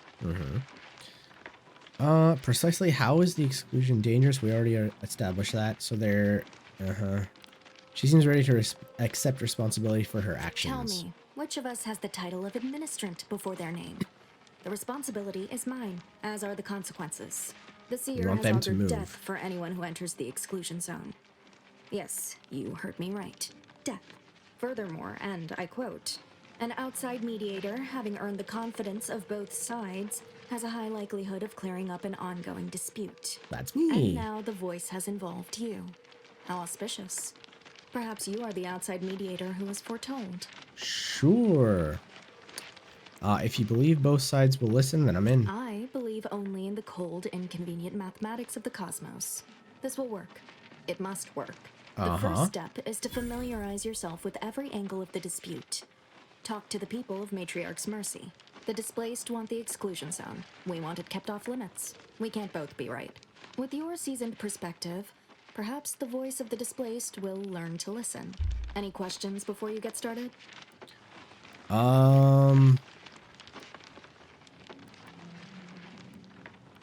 Precisely how is the exclusion dangerous? We already established that. So they're, She seems ready to accept responsibility for her actions. Tell me, which of us has the title of administrant before their name? The responsibility is mine, as are the consequences. The seer has ordered death for anyone who enters the exclusion zone. Yes, you heard me right. Death. Furthermore, and I quote, an outside mediator, having earned the confidence of both sides, has a high likelihood of clearing up an ongoing dispute. That's me. And now the voice has involved you. How auspicious. Perhaps you are the outside mediator who was foretold. Sure. If you believe both sides will listen, then I'm in. I believe only in the cold, inconvenient mathematics of the cosmos. This will work. It must work. The first step is to familiarize yourself with every angle of the dispute. Talk to the people of Matriarch's Mercy. The displaced want the exclusion zone. We want it kept off limits. We can't both be right. With your seasoned perspective, perhaps the voice of the displaced will learn to listen. Any questions before you get started?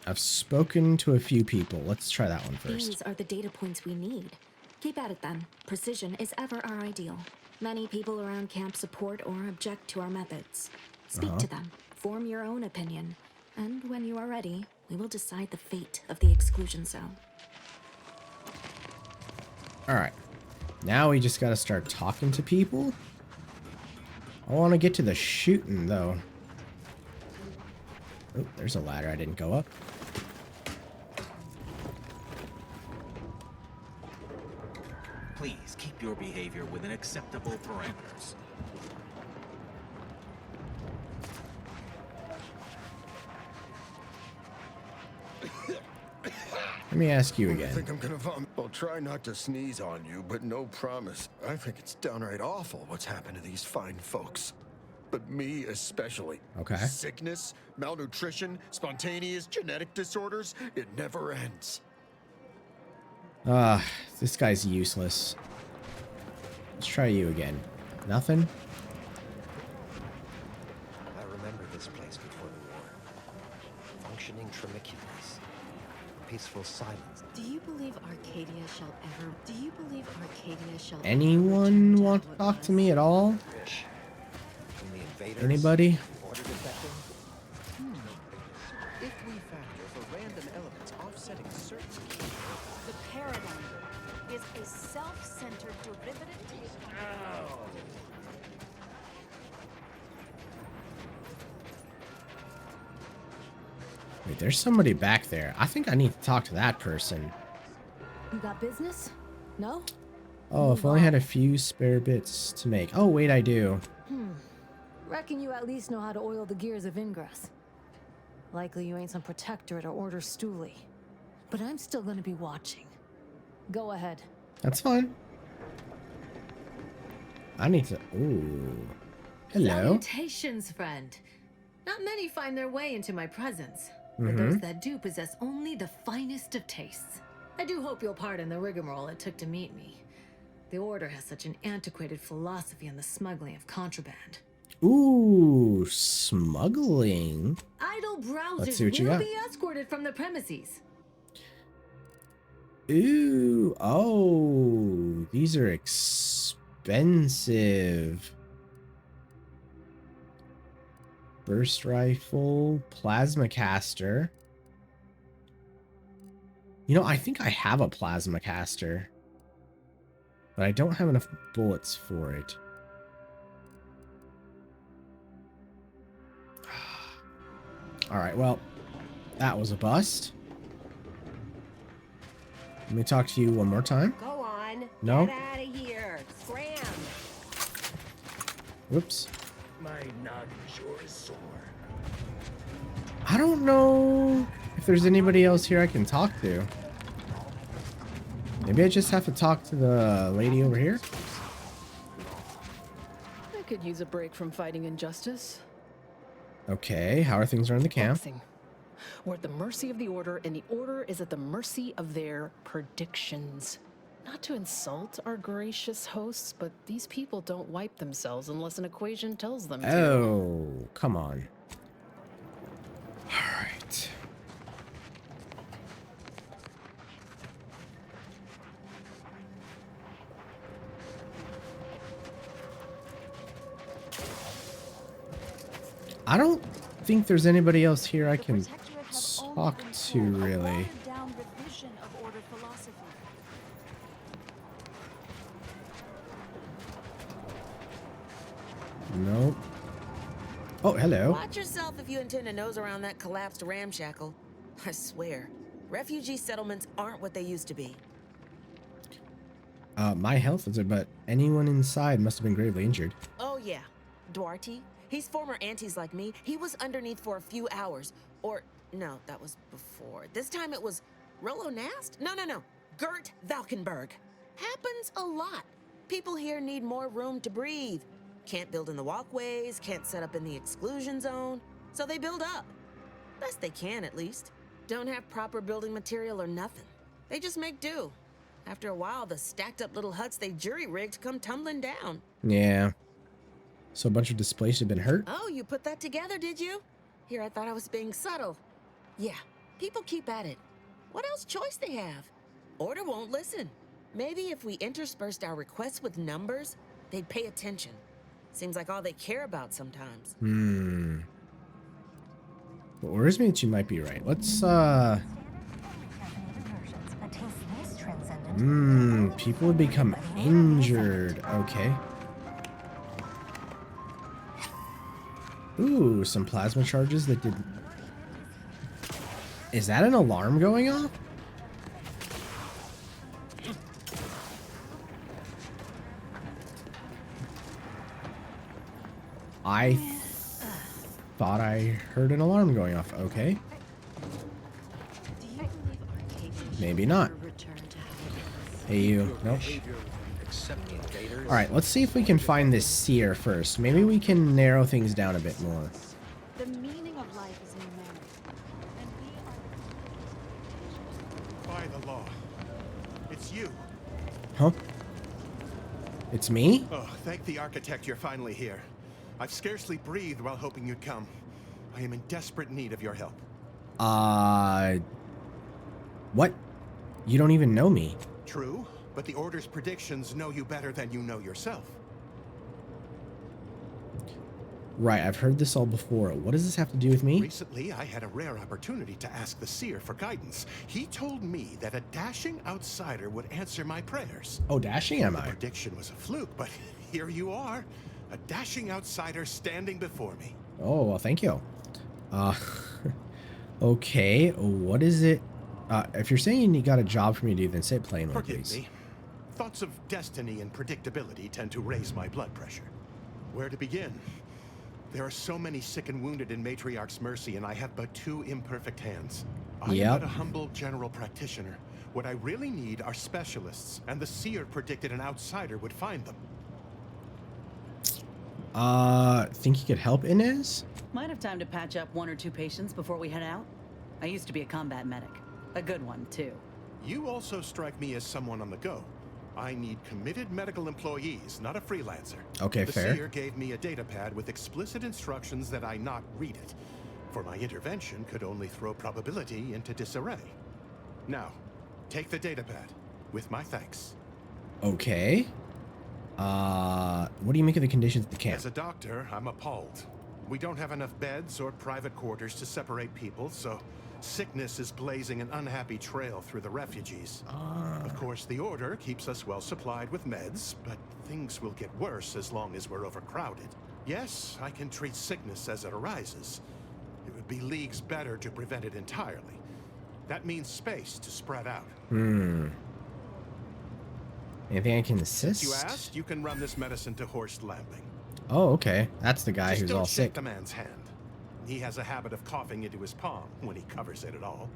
I've spoken to a few people. Let's try that one first. These are the data points we need. Keep at it then. Precision is ever our ideal. Many people around camp support or object to our methods. Speak to them. Form your own opinion. And when you are ready, we will decide the fate of the exclusion zone. Alright. Now we just gotta start talking to people. I want to get to the shooting, though. Oh, there's a ladder I didn't go up. Please keep your behavior within acceptable parameters. Let me ask you I again. think I'm gonna vomit. I'll try not to sneeze on you, but no promise. I think it's downright awful what's happened to these fine folks. But me especially. Okay. Sickness, malnutrition, spontaneous genetic disorders, it never ends. This guy's useless. Let's try you again. Nothing? I remember this place before the war. Functioning Trimicules. Peaceful silence. Do you believe Arcadia shall ever... Do you believe Arcadia shall Anyone want to talk to me at all? From the invaders? Anybody? Order defecting? If we factor for random elements offsetting certain keys, The paradigm is a self-centered derivative. Wait, there's somebody back there. I think I need to talk to that person. You got business? No? Oh, if I only had a few spare bits to make. Oh, wait, I do. Reckon you at least know how to oil the gears of Ingress. Likely you ain't some protectorate or Order Stoolie. But I'm still gonna be watching. Go ahead. That's fine. I need to... Ooh. Hello. Salutations, friend. Not many find their way into my presence. But those that do possess only the finest of tastes. I do hope you'll pardon the rigmarole it took to meet me. The Order has such an antiquated philosophy on the smuggling of contraband. Ooh, smuggling. Idle Let's see browsers what you will got. be escorted from the premises. Ooh, oh, these are expensive. Burst rifle, plasma caster. You know, I think I have a plasma caster, but I don't have enough bullets for it. All right, well, that was a bust. Let me talk to you one more time. Go on. No? Get out of here. Scram. Whoops. My noggin sure is sore. I don't know if there's anybody else here I can talk to. Maybe I just have to talk to the lady over here. I could use a break from fighting injustice. Okay, how are things around the camp? We're at the mercy of the Order, and the Order is at the mercy of their predictions. Not to insult our gracious hosts, but these people don't wipe themselves unless an equation tells them to. Oh, come on. All right. I don't think there's anybody else here I can talk to, really. Nope. Oh, hello. Watch yourself if you intend to nose around that collapsed ramshackle. I swear, refugee settlements aren't what they used to be. My health is it, but anyone inside must have been gravely injured. Oh yeah, Duarte. He's former aunties like me. He was underneath for a few hours. Or, no, that was before. This time it was Rollo Nast? No. Gert Valkenberg. Happens a lot. People here need more room to breathe. Can't build in the walkways, can't set up in the exclusion zone. So they build up. Best they can, at least. Don't have proper building material or nothing. They just make do. After a while, the stacked up little huts they jury-rigged come tumbling down. Yeah. So a bunch of displaced have been hurt? Oh, you put that together, did you? Here, I thought I was being subtle. Yeah, people keep at it. What else choice they have? Order won't listen. Maybe if we interspersed our requests with numbers, they'd pay attention. Seems like all they care about sometimes. What worries me that you might be right. Let's, people would become injured. Okay. Ooh, some plasma charges that didn't... Is that an alarm going off? I thought I heard an alarm going off. Okay. Maybe not. Hey, you. Nope. Alright, let's see if we can find this seer first. Maybe we can narrow things down a bit more. The meaning of life is numeric. By the law. It's you. Huh? It's me? Oh, thank the architect you're finally here. I've scarcely breathed while hoping you'd come. I am in desperate need of your help. What? You don't even know me. True, but the Order's predictions know you better than you know yourself. Right, I've heard this all before. What does this have to do with me? Recently, I had a rare opportunity to ask the Seer for guidance. He told me that a dashing outsider would answer my prayers. Oh, dashing am I? The prediction was a fluke, but here you are. A dashing outsider standing before me. Oh, well, thank you. Okay, what is it? If you're saying you got a job for me to do, then say it plainly, Forgive please. me. Thoughts of destiny and predictability tend to raise my blood pressure. Where to begin? There are so many sick and wounded in Matriarch's mercy, and I have but 2 imperfect hands. I am but a humble general practitioner. What I really need are specialists, and the Seer predicted an outsider would find them. Think you could help, Inez? Might have time to patch up 1 or 2 patients before we head out. I used to be a combat medic. A good one, too. You also strike me as someone on the go. I need committed medical employees, not a freelancer. Okay, fair. The Seer gave me a datapad with explicit instructions that I not read it, for my intervention could only throw probability into disarray. Now, take the datapad, with my thanks. Okay. What do you make of the conditions at the camp? As a doctor, I'm appalled. We don't have enough beds or private quarters to separate people, so sickness is blazing an unhappy trail through the refugees. Of course, the Order keeps us well supplied with meds, but things will get worse as long as we're overcrowded. Yes, I can treat sickness as it arises. It would be leagues better to prevent it entirely. That means space to spread out. Anything I can assist? Since you asked, you can run this medicine to Horst Lamping. Oh, okay. That's the guy Just who's don't all shake sick. the man's hand. He has a habit of coughing into his palm when he covers it at all.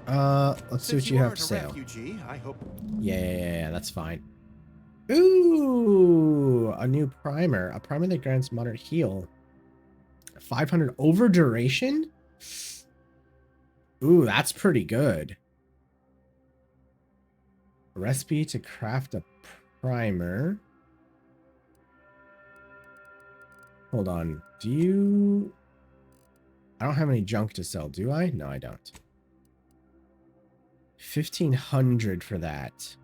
Let's see what you have to say. Refugee, I hope. Yeah, that's fine. Ooh, a new primer. A primer that grants moderate heal. 500 over duration? Ooh, that's pretty good. A recipe to craft a primer. Hold on. Do you... I don't have any junk to sell, do I? No, I don't. 1,500 for that.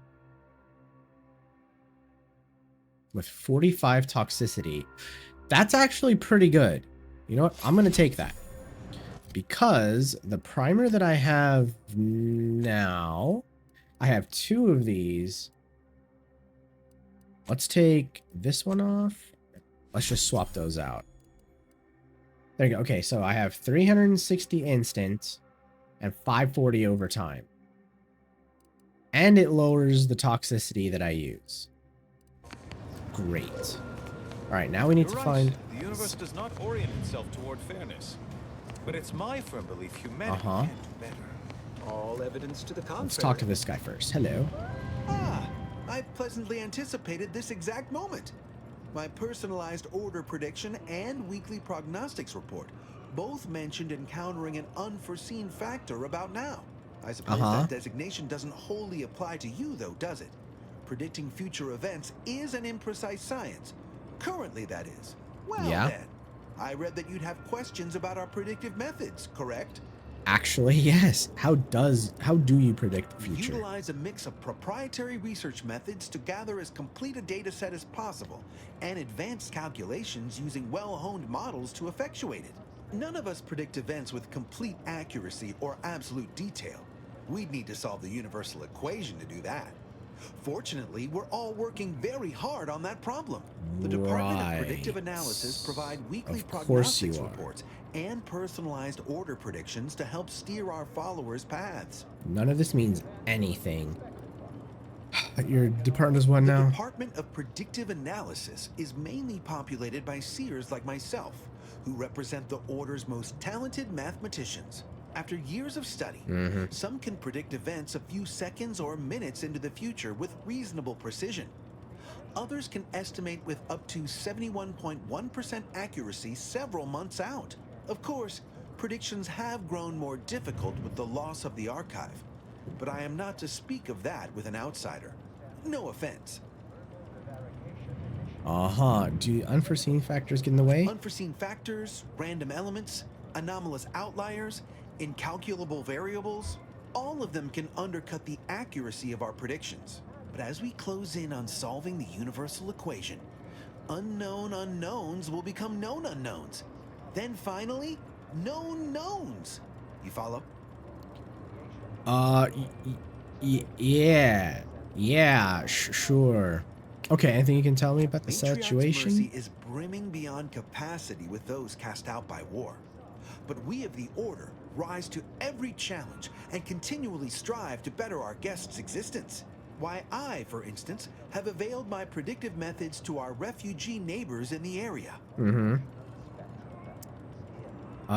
With 45 toxicity. That's actually pretty good. You know what? I'm going to take that. Because the primer that I have now... I have 2 of these. Let's take this one off. Let's just swap those out. There you go. Okay, so I have 360 instant and 540 over time. And it lowers the toxicity that I use. Great. All right, now we need to find... The universe does not orient itself toward fairness. But it's my firm belief humanity can do better. All evidence to the contrary. Let's talk to this guy first. Hello. Ah, I pleasantly anticipated this exact moment. My personalized order prediction and weekly prognostics report both mentioned encountering an unforeseen factor about now. I suppose that designation doesn't wholly apply to you, though, does it? Predicting future events is an imprecise science. Currently, that is. Well, then, I read that you'd have questions about our predictive methods, correct? Actually, yes. How do you predict the future? Utilize a mix of proprietary research methods to gather as complete a data set as possible, and advanced calculations using well-honed models to effectuate it. None of us predict events with complete accuracy or absolute detail. We'd need to solve the universal equation to do that. Fortunately, we're all working very hard on that problem. The Department of Predictive Analysis provide weekly prognostics reports and personalized order predictions to help steer our followers' paths. None of this means anything. Your department is what now? The Department of Predictive Analysis is mainly populated by seers like myself, who represent the Order's most talented mathematicians. After years of study, some can predict events a few seconds or minutes into the future with reasonable precision. Others can estimate with up to 71.1% accuracy several months out. Of course, predictions have grown more difficult with the loss of the archive, but I am not to speak of that with an outsider. No offense. Do unforeseen factors get in the way? Unforeseen factors, random elements, anomalous outliers, incalculable variables, all of them can undercut the accuracy of our predictions. But as we close in on solving the universal equation, unknown unknowns will become known unknowns. Then finally, known knowns. You follow? Yeah, sure. Okay, anything you can tell me about the situation? Mercy is brimming beyond capacity with those cast out by war. But we of the Order rise to every challenge and continually strive to better our guests' existence. Why, I, for instance, have availed my predictive methods to our refugee neighbors in the area.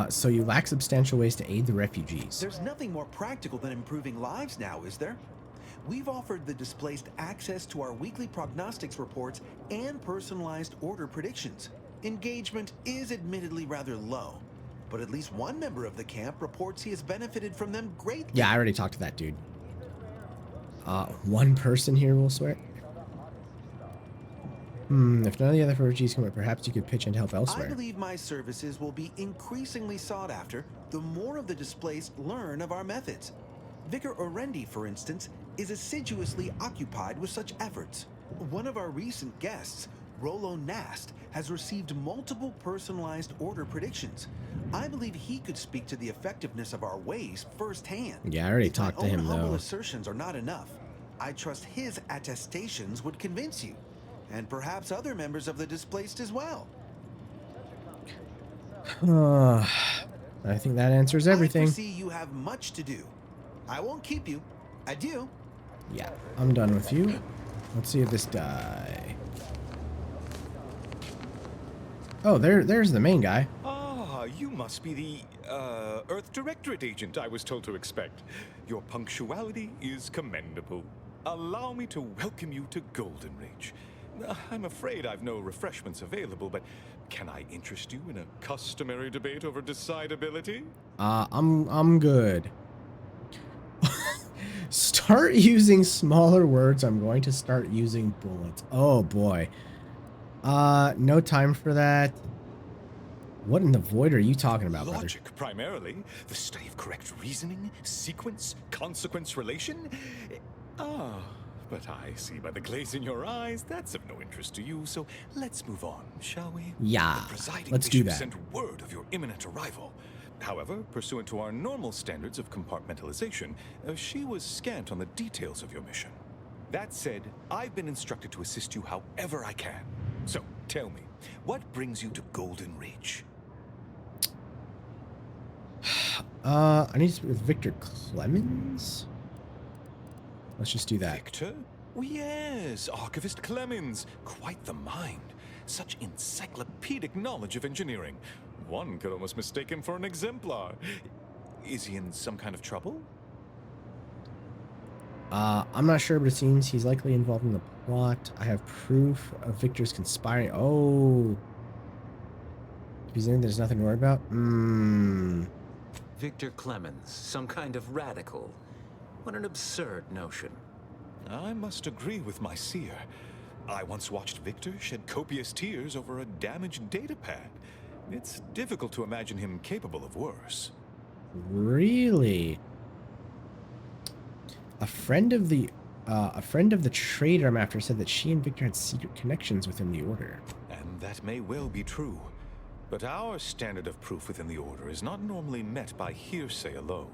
So you lack substantial ways to aid the refugees. There's nothing more practical than improving lives now, is there? We've offered the displaced access to our weekly prognostics reports and personalized order predictions. Engagement is admittedly rather low, but at least one member of the camp reports he has benefited from them greatly. Yeah, I already talked to that dude. One person here will swear. If none of the other refugees come up, perhaps you could pitch in to help elsewhere. I believe my services will be increasingly sought after the more of the displaced learn of our methods. Vicar Orendi, for instance, is assiduously occupied with such efforts. One of our recent guests, Rollo Nast, has received multiple personalized order predictions. I believe he could speak to the effectiveness of our ways firsthand. Yeah, I already talked to him, My own humble though. assertions are not enough. I trust his attestations would convince you, and perhaps other members of the displaced as well. I think that answers everything. I see you have much to do. I won't keep you. Adieu. Yeah, I'm done with you. Let's see if this guy... Oh, there's the main guy. Ah, you must be the, Earth Directorate agent I was told to expect. Your punctuality is commendable. Allow me to welcome you to Golden Ridge. I'm afraid I've no refreshments available, but can I interest you in a customary debate over decidability? I'm good. Start using smaller words. I'm going to start using bullets. Oh boy. No time for that. What in the void are you talking about, brother? Logic, primarily. The study of correct reasoning, sequence, consequence relation. Ah, but I see by the glaze in your eyes, that's of no interest to you, so let's move on, shall we? Yeah, the presiding let's do bishop that. sent word of your imminent arrival. However, pursuant to our normal standards of compartmentalization, she was scant on the details of your mission. That said, I've been instructed to assist you however I can. So, tell me, what brings you to Golden Ridge? I need to speak with Victor Clemens. Let's just do that. Victor? Oh, yes, Archivist Clemens. Quite the mind. Such encyclopedic knowledge of engineering. One could almost mistake him for an exemplar. Is he in some kind of trouble? I'm not sure, but it seems he's likely involved in the plot. I have proof of Victor's conspiring. Oh. If he's in, there's nothing to worry about. Victor Clemens, some kind of radical. What an absurd notion. I must agree with my seer. I once watched Victor shed copious tears over a damaged datapad. It's difficult to imagine him capable of worse. Really? A friend of the trader I'm after said that she and Victor had secret connections within the Order. And that may well be true. But our standard of proof within the Order is not normally met by hearsay alone.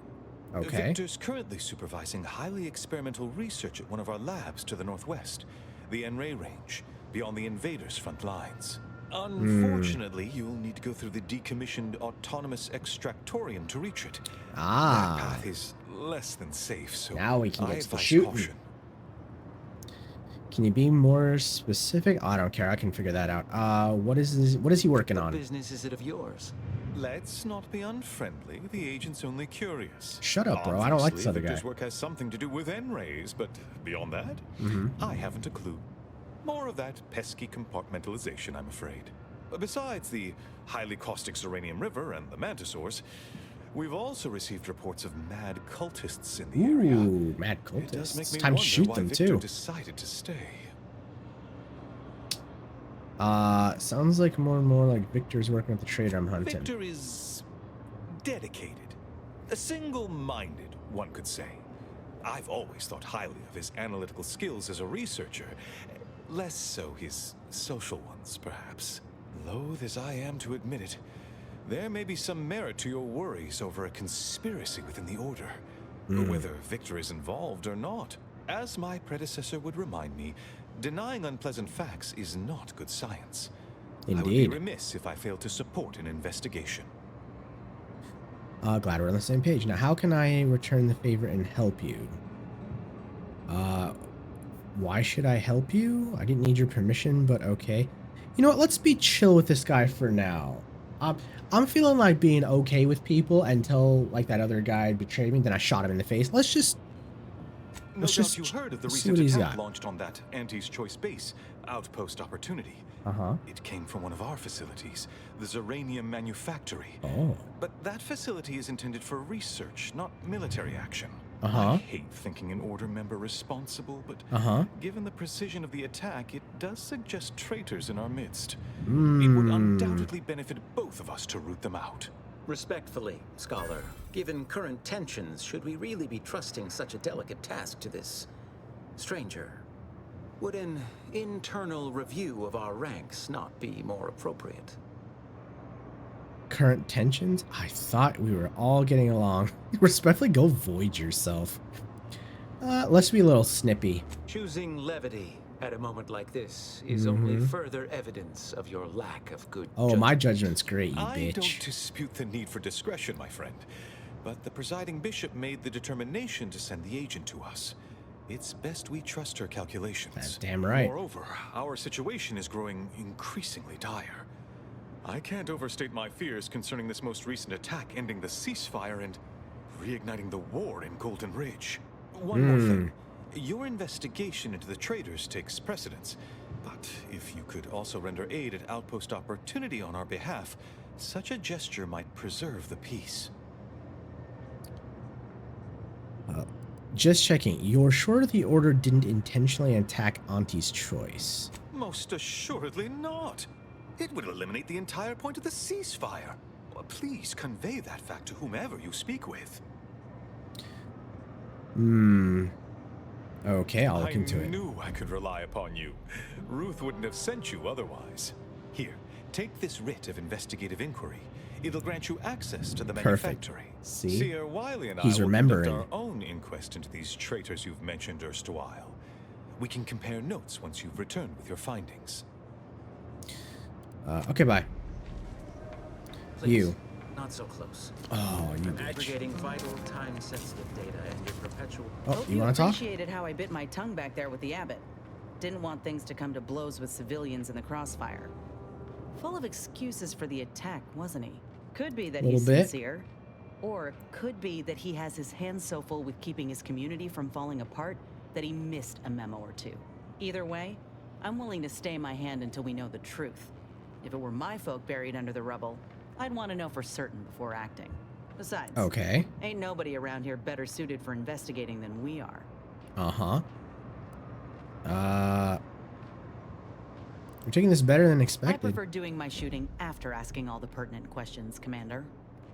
Okay. Victor's currently supervising highly experimental research at one of our labs to the northwest, the Enray Range, beyond the invaders' front lines. Unfortunately, you'll need to go through the decommissioned autonomous extractorium to reach it. That path is less than safe, so now we can I get to the advise shooting. caution. Can you be more specific? Oh, I don't care. I can figure that out. What is he working on? What business is it of yours? Let's not be unfriendly. The agent's only curious. Shut up, bro. I don't like this other guy. Victor's work has something to do with N-rays, but beyond that, I haven't a clue. More of that pesky compartmentalization, I'm afraid. Besides the highly caustic Zeranium River and the Mantisaurs, we've also received reports of mad cultists in the area. Ooh, mad It does make cultists. me Time to wonder shoot why them Victor too. decided to stay. Sounds like more and more like Victor's working with the trader I'm hunting. Victor is dedicated, single-minded, one could say. I've always thought highly of his analytical skills as a researcher, less so his social ones, perhaps. Loath as I am to admit it, there may be some merit to your worries over a conspiracy within the Order, whether Victor is involved or not. As my predecessor would remind me, denying unpleasant facts is not good science. I would be Indeed. remiss if I failed to support an investigation. Glad we're on the same page. Now, how can I return the favor and help you? Why should I help you? I didn't need your permission, but okay. You know what? Let's be chill with this guy for now. I'm feeling like being okay with people until, like, that other guy betrayed me. Then I shot him in the face. Let's just... No doubt you heard of the see what recent he's attack got. launched on that Auntie's Choice base, Outpost Opportunity. It came from one of our facilities, the Zeranium Manufactory. But that facility is intended for research, not military action. I hate thinking an Order member responsible, but given the precision of the attack, it does suggest traitors in our midst. It would undoubtedly benefit both of us to root them out. Respectfully, Scholar, given current tensions, should we really be trusting such a delicate task to this stranger? Would an internal review of our ranks not be more appropriate? Current tensions? I thought we were all getting along. Respectfully, go void yourself. Let's be a little snippy. Choosing levity at a moment like this is only further evidence of your lack of good Oh, my judgment's great, you I bitch. don't dispute the need for discretion, my friend. But the presiding bishop made the determination to send the agent to us. It's best we trust her calculations. That's damn right. Moreover, our situation is growing increasingly dire. I can't overstate my fears concerning this most recent attack ending the ceasefire and reigniting the war in Golden Ridge. One more thing. Your investigation into the traitors takes precedence. But if you could also render aid at Outpost Opportunity on our behalf, such a gesture might preserve the peace. Just checking. You're sure the Order didn't intentionally attack Auntie's Choice? Most assuredly not. It would eliminate the entire point of the ceasefire. Please convey that fact to whomever you speak with. Okay, I'll look into I it. knew I could rely upon you. Ruth wouldn't have sent you otherwise. Here, take this writ of investigative inquiry. It'll grant you access to the Perfect. manufactory. See? Sir Wiley and He's I will remembering. conduct our own inquest into these traitors you've mentioned erstwhile. We can compare notes once you've returned with your findings. Okay, bye. Please, You. not so close. Oh, you I'm bitch. aggregating vital, time-sensitive data and your perpetual... Oh, Hope you want to talk? appreciated how I bit my tongue back there with the abbot. Didn't want things to come to blows with civilians in the crossfire. Full of excuses for the attack, wasn't he? Could be that Little he's bit. sincere. Or could be that he has his hands so full with keeping his community from falling apart that he missed a memo or two. Either way, I'm willing to stay my hand until we know the truth. If it were my folk buried under the rubble, I'd want to know for certain before acting. Besides, Okay. ain't nobody around here better suited for investigating than we are. You're taking this better than I expected. prefer doing my shooting after asking all the pertinent questions, Commander.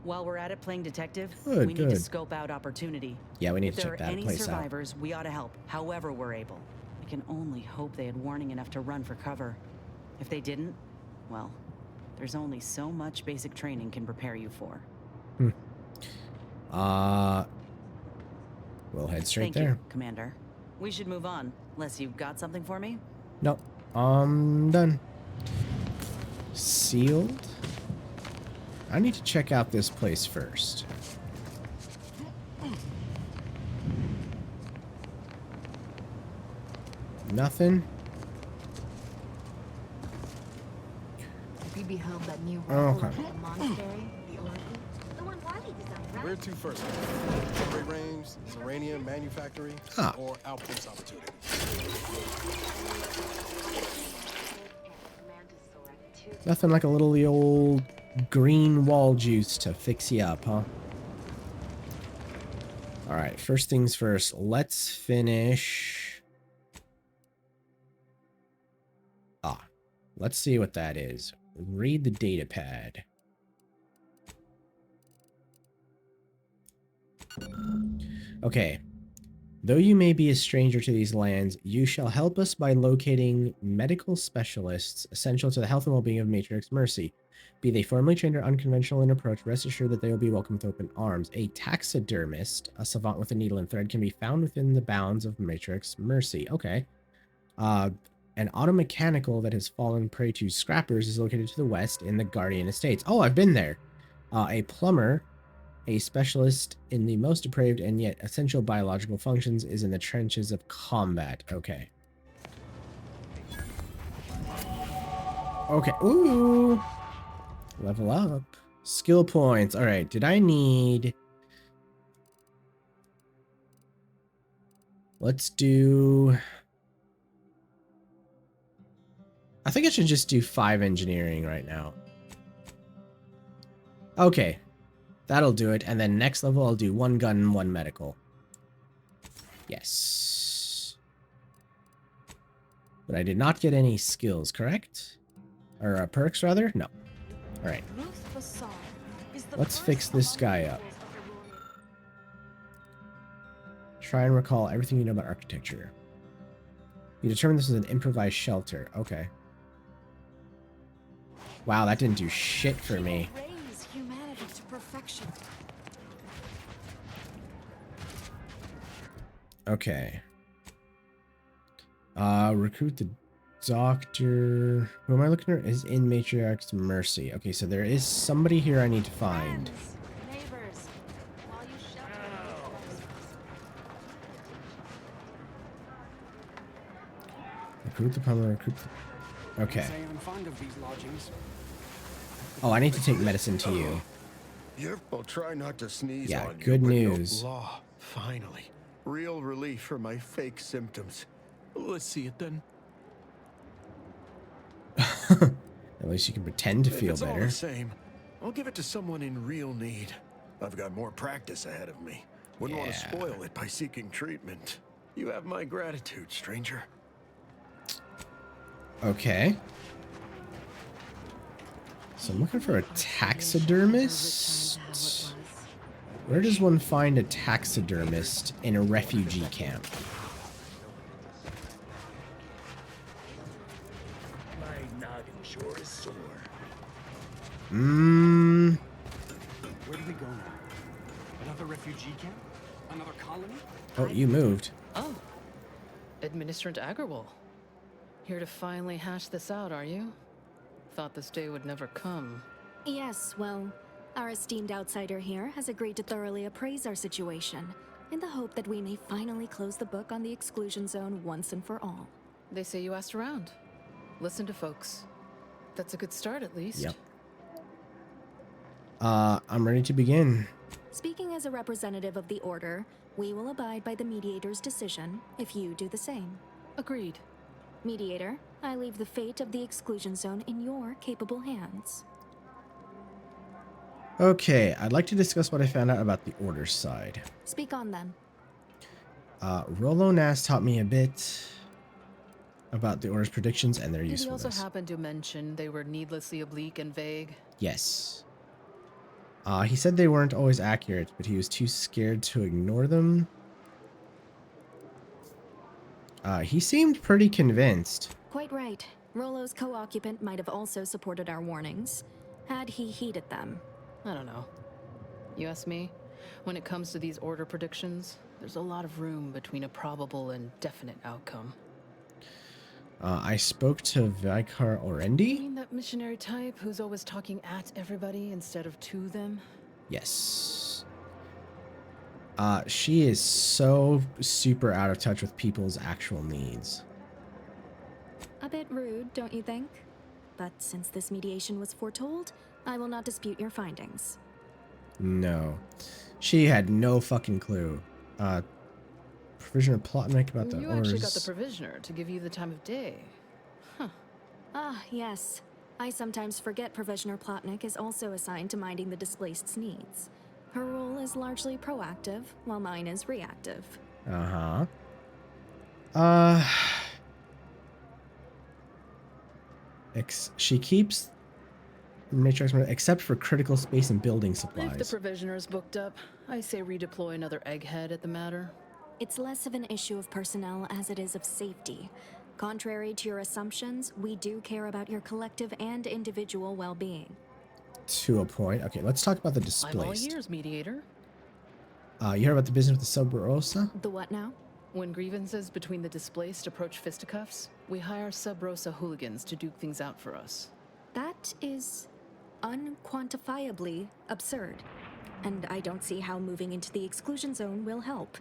While we're at it playing detective, Good, we need to good. scope out opportunity. Yeah, we need if to there check are that any place out. survivors, we ought to help, however we're able. I can only hope they had warning enough to run for cover. If they didn't, well, There's only so much basic training can prepare you for. We'll head straight Thank there. you, Commander. We should move on, unless you've got something for me? Nope. Done. Sealed. I need to check out this place first. Nothing. We beheld that new Okay. the monastery, the oracle. The one Wiley designed, right? Where to first? Great Range, Serenium Manufactory, or Outpost Opportunity? Nothing like a little the old green wall juice to fix you up, huh? Alright, first things first. Let's finish... let's see what that is. Read the data pad. Okay. Though you may be a stranger to these lands, you shall help us by locating medical specialists essential to the health and well-being of Matrix Mercy. Be they formally trained or unconventional in approach, rest assured that they will be welcomed with open arms. A taxidermist, a savant with a needle and thread, can be found within the bounds of Matrix Mercy. Okay. An automechanical that has fallen prey to scrappers is located to the west in the Guardian Estates. Oh, I've been there. A plumber, a specialist in the most depraved and yet essential biological functions, is in the trenches of combat. Okay. Okay. Ooh. Level up. Skill points. All right. Did I need... Let's do... I think I should just do 5 engineering right now. Okay. That'll do it. And then next level, I'll do 1 gun and 1 medical. Yes. But I did not get any skills, correct? Or perks, rather? No. Alright. Let's fix this guy up. Try and recall everything you know about architecture. You determined this was an improvised shelter. Okay. Wow, that didn't do shit for me. Raise humanity to perfection. Okay. Recruit the doctor. Who am I looking at? Is in Matriarch's Mercy. Okay, so there is somebody here I need to find. Neighbors, while you Recruit the plumber. Recruit the... Okay. Say I'm fond of these lodgings. Oh, I need to take medicine to you. Yep, I'll try not to sneeze Yeah, on you, good but no news. law, finally. Real relief for my fake symptoms. Let's see it then. At least you can pretend to If feel it's all better. the same, I'll give it to someone in real need. I've got more practice ahead of me. Wouldn't want to spoil it by seeking treatment. You have my gratitude, stranger. Okay. So I'm looking for a taxidermist. Where does one find a taxidermist in a refugee camp? My noggin sure is sore. Where do we go now? Another refugee camp? Another colony? Oh, you moved. Oh. Administrator Agarwal. Here to finally hash this out, are you? Thought this day would never come. Yes, well, our esteemed outsider here has agreed to thoroughly appraise our situation, in the hope that we may finally close the book on the exclusion zone once and for all. They say you asked around. Listen to folks. That's a good start, at least. Yep. I'm ready to begin. Speaking as a representative of the Order, we will abide by the Mediator's decision if you do the same. Agreed. Mediator, I leave the fate of the exclusion zone in your capable hands. Okay, I'd like to discuss what I found out about the Order side. Speak on then. Rolo Nas taught me a bit about the Order's predictions and their Did he usefulness. also happen to mention they were needlessly oblique and vague? Yes. He said they weren't always accurate, but he was too scared to ignore them. He seemed pretty convinced. Quite right. Rollo's co-occupant might have also supported our warnings, had he heeded them. I don't know. You ask me, when it comes to these order predictions, there's a lot of room between a probable and definite outcome. I spoke to Vicar Orendi? You mean that missionary type who's always talking at everybody instead of to them? Yes. She is so super out of touch with people's actual needs. A bit rude, don't you think? But since this mediation was foretold, I will not dispute your findings. No. She had no fucking clue. Provisioner Plotnik about the You orders. actually got the provisioner to give you the time of day. Huh. Ah, yes. I sometimes forget Provisioner Plotnik is also assigned to minding the displaced's needs. Her role is largely proactive, while mine is reactive. She keeps Matrix except for critical space and building If the supplies. provisioner's booked up, I say redeploy another egghead at the matter. It's less of an issue of personnel as it is of safety. Contrary to your assumptions, we do care about your collective and individual well-being. To a point. Okay, let's talk about the I'm all displaced. ears, mediator. You heard about the business with the Sub Rosa? The what now? When grievances between the displaced approach fisticuffs, we hire Sub Rosa hooligans to duke things out for us. That is unquantifiably absurd. And I don't see how moving into the exclusion zone will help.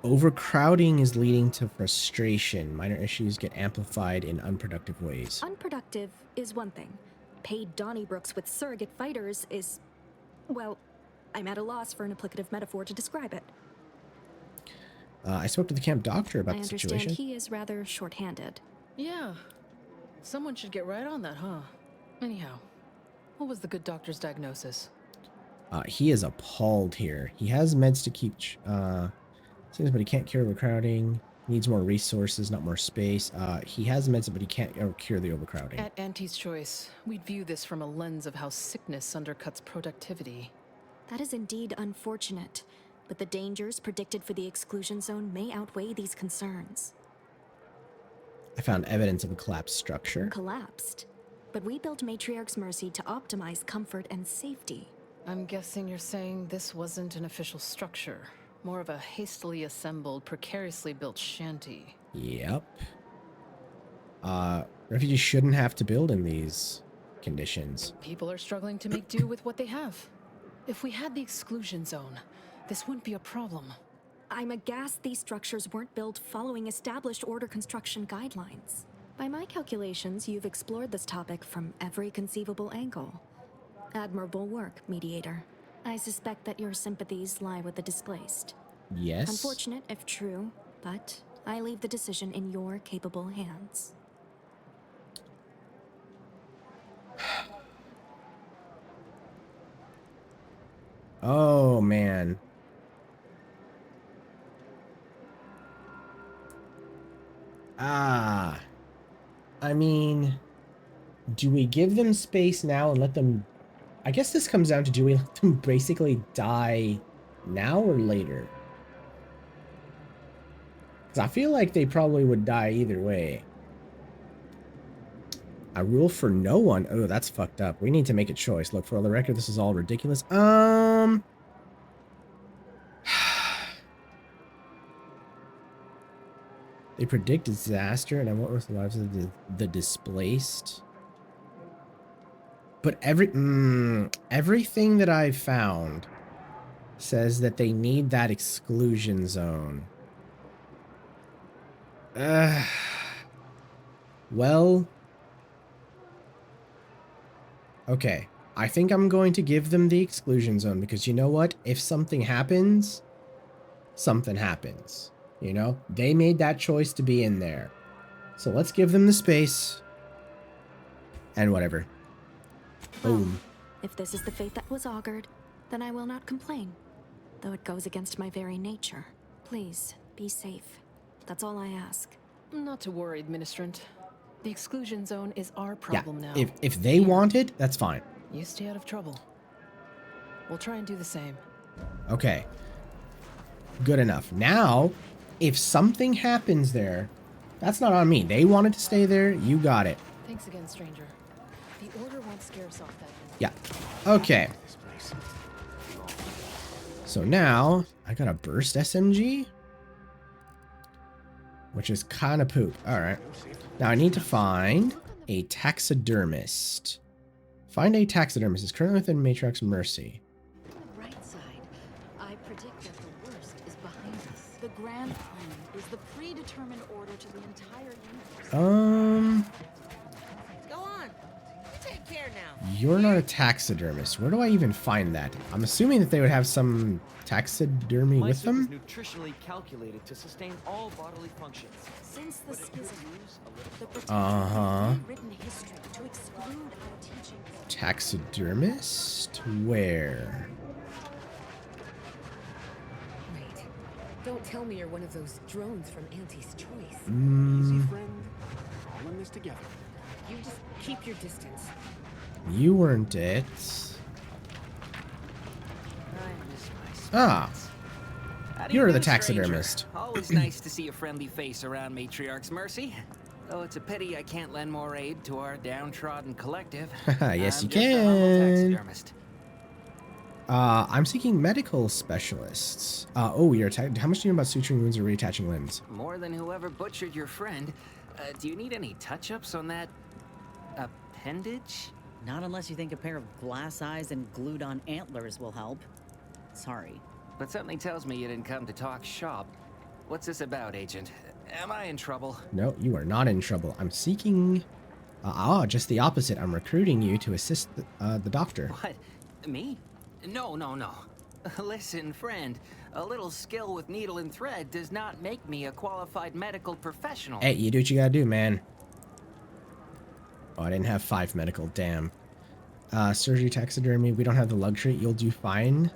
Overcrowding is leading to frustration. Minor issues get amplified in unproductive ways. Unproductive is one thing. Paid Donnybrooks with surrogate fighters is... well, I'm at a loss for an applicative metaphor to describe it. I spoke to the camp doctor about I the understand situation. he is rather short-handed. Yeah. Someone should get right on that, huh? Anyhow, what was the good doctor's diagnosis? He is appalled here. He has meds to keep... seems, but he can't cure overcrowding. Needs more resources, not more space. He has meds, but he can't cure the overcrowding. At Auntie's choice, we'd view this from a lens of how sickness undercuts productivity. That is indeed unfortunate, but the dangers predicted for the exclusion zone may outweigh these concerns. I found evidence of a collapsed structure. Collapsed? But we built Matriarch's Mercy to optimize comfort and safety. I'm guessing you're saying this wasn't an official structure. More of a hastily assembled, precariously built shanty. Yep. Refugees shouldn't have to build in these conditions. People are struggling to make do with what they have. If we had the exclusion zone, this wouldn't be a problem. I'm aghast these structures weren't built following established order construction guidelines. By my calculations, you've explored this topic from every conceivable angle. Admirable work, Mediator. I suspect that your sympathies lie with the displaced. Yes. Unfortunate if true, but I leave the decision in your capable hands. Oh, man. I mean, do we give them space now and let them... I guess this comes down to, do we let them basically die now or later? Because I feel like they probably would die either way. A rule for no one? Oh, that's fucked up. We need to make a choice. Look, for the record, this is all ridiculous. They predict disaster, and I won't risk the lives of the displaced. But everything that I've found says that they need that exclusion zone. Well... Okay, I think I'm going to give them the exclusion zone, because you know what? If something happens, something happens. You know? They made that choice to be in there. So let's give them the space. And whatever. Boom. If this is the fate that was augured, then I will not complain. Though it goes against my very nature. Please, be safe. That's all I ask. Not to worry, Administrant. The exclusion zone is our problem now. If they want it, that's fine. You stay out of trouble. We'll try and do the same. Okay. Good enough. Now, if something happens there, That's not on me. They wanted to stay there. You got it. Thanks again, stranger. The order won't scare us off that. Yeah. Okay. So now I got a burst SMG, which is kind of poop. All right. Now I need to find a taxidermist. Find a taxidermist. Is currently within Matriarch's mercy. On the right side, I predict that the worst is behind us. The grand plan is the predetermined order to the entire universe. Go on. You take care now. You're not a taxidermist. Where do I even find that? I'm assuming that they would have some taxidermy with them. Nutritionally calculated to sustain all bodily functions. Since the schism, the written history to exclude our teachings. Taxidermist? Where? Wait. Don't tell me you're one of those drones from Auntie's Choice. Easy, friend. All in this together. You just keep your distance. You weren't it. Ah. You're the taxidermist. Always nice to see a friendly face around Matriarch's mercy. Though it's a pity I can't lend more aid to our downtrodden collective. Yes, you I'm just a humble can. taxidermist. I'm seeking medical specialists. Oh, you're how much do you know about suturing wounds or reattaching limbs? More than whoever butchered your friend. Do you need any touch-ups on that appendage? Not unless you think a pair of glass eyes and glued-on antlers will help. Sorry. But something tells me you didn't come to talk shop. What's this about, Agent? Am I in trouble? No, you are not in trouble. I'm seeking... just the opposite. I'm recruiting you to assist the doctor. What? Me? No. Listen, friend. A little skill with needle and thread does not make me a qualified medical professional. Hey, you do what you gotta do, man. Oh, I didn't have 5 medical. Damn. Surgery, taxidermy. We don't have the luxury. You'll do fine.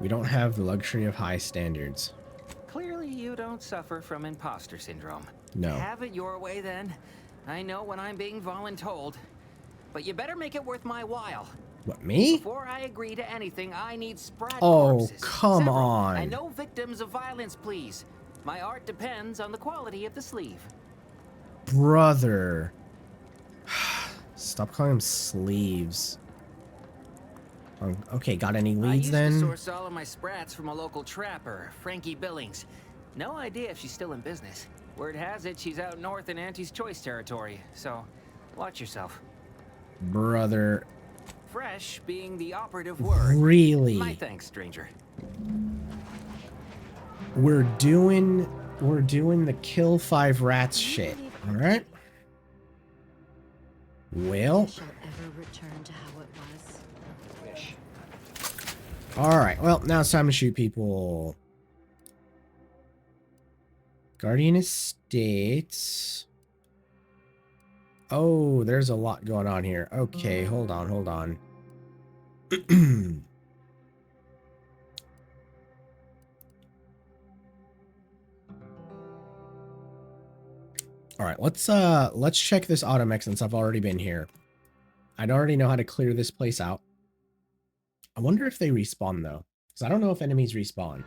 We don't have the luxury of high standards. Clearly, you don't suffer from imposter syndrome. No. Have it your way, then. I know when I'm being voluntold. But you better make it worth my while. What, me? Before I agree to anything, I need sprat Oh, corpses. come Several. on. And no victims of violence, please. My art depends on the quality of the sleeve. Brother. Stop calling them sleeves. Okay, got any leads I used then? to source all of my sprats from a local trapper, Frankie Billings. No idea if she's still in business. Word has it she's out north in Auntie's Choice territory, so watch yourself. Brother. Fresh being the operative word. Really? My thanks, stranger. We're doing the kill 5 rats shit. All right. Well. Shall ever return to how it was. All right. Well, now it's time to shoot people. Guardian Estates. Oh, there's a lot going on here. Okay, hold on. All right, let's check this automech since I've already been here. I already know how to clear this place out. I wonder if they respawn though, because I don't know if enemies respawn.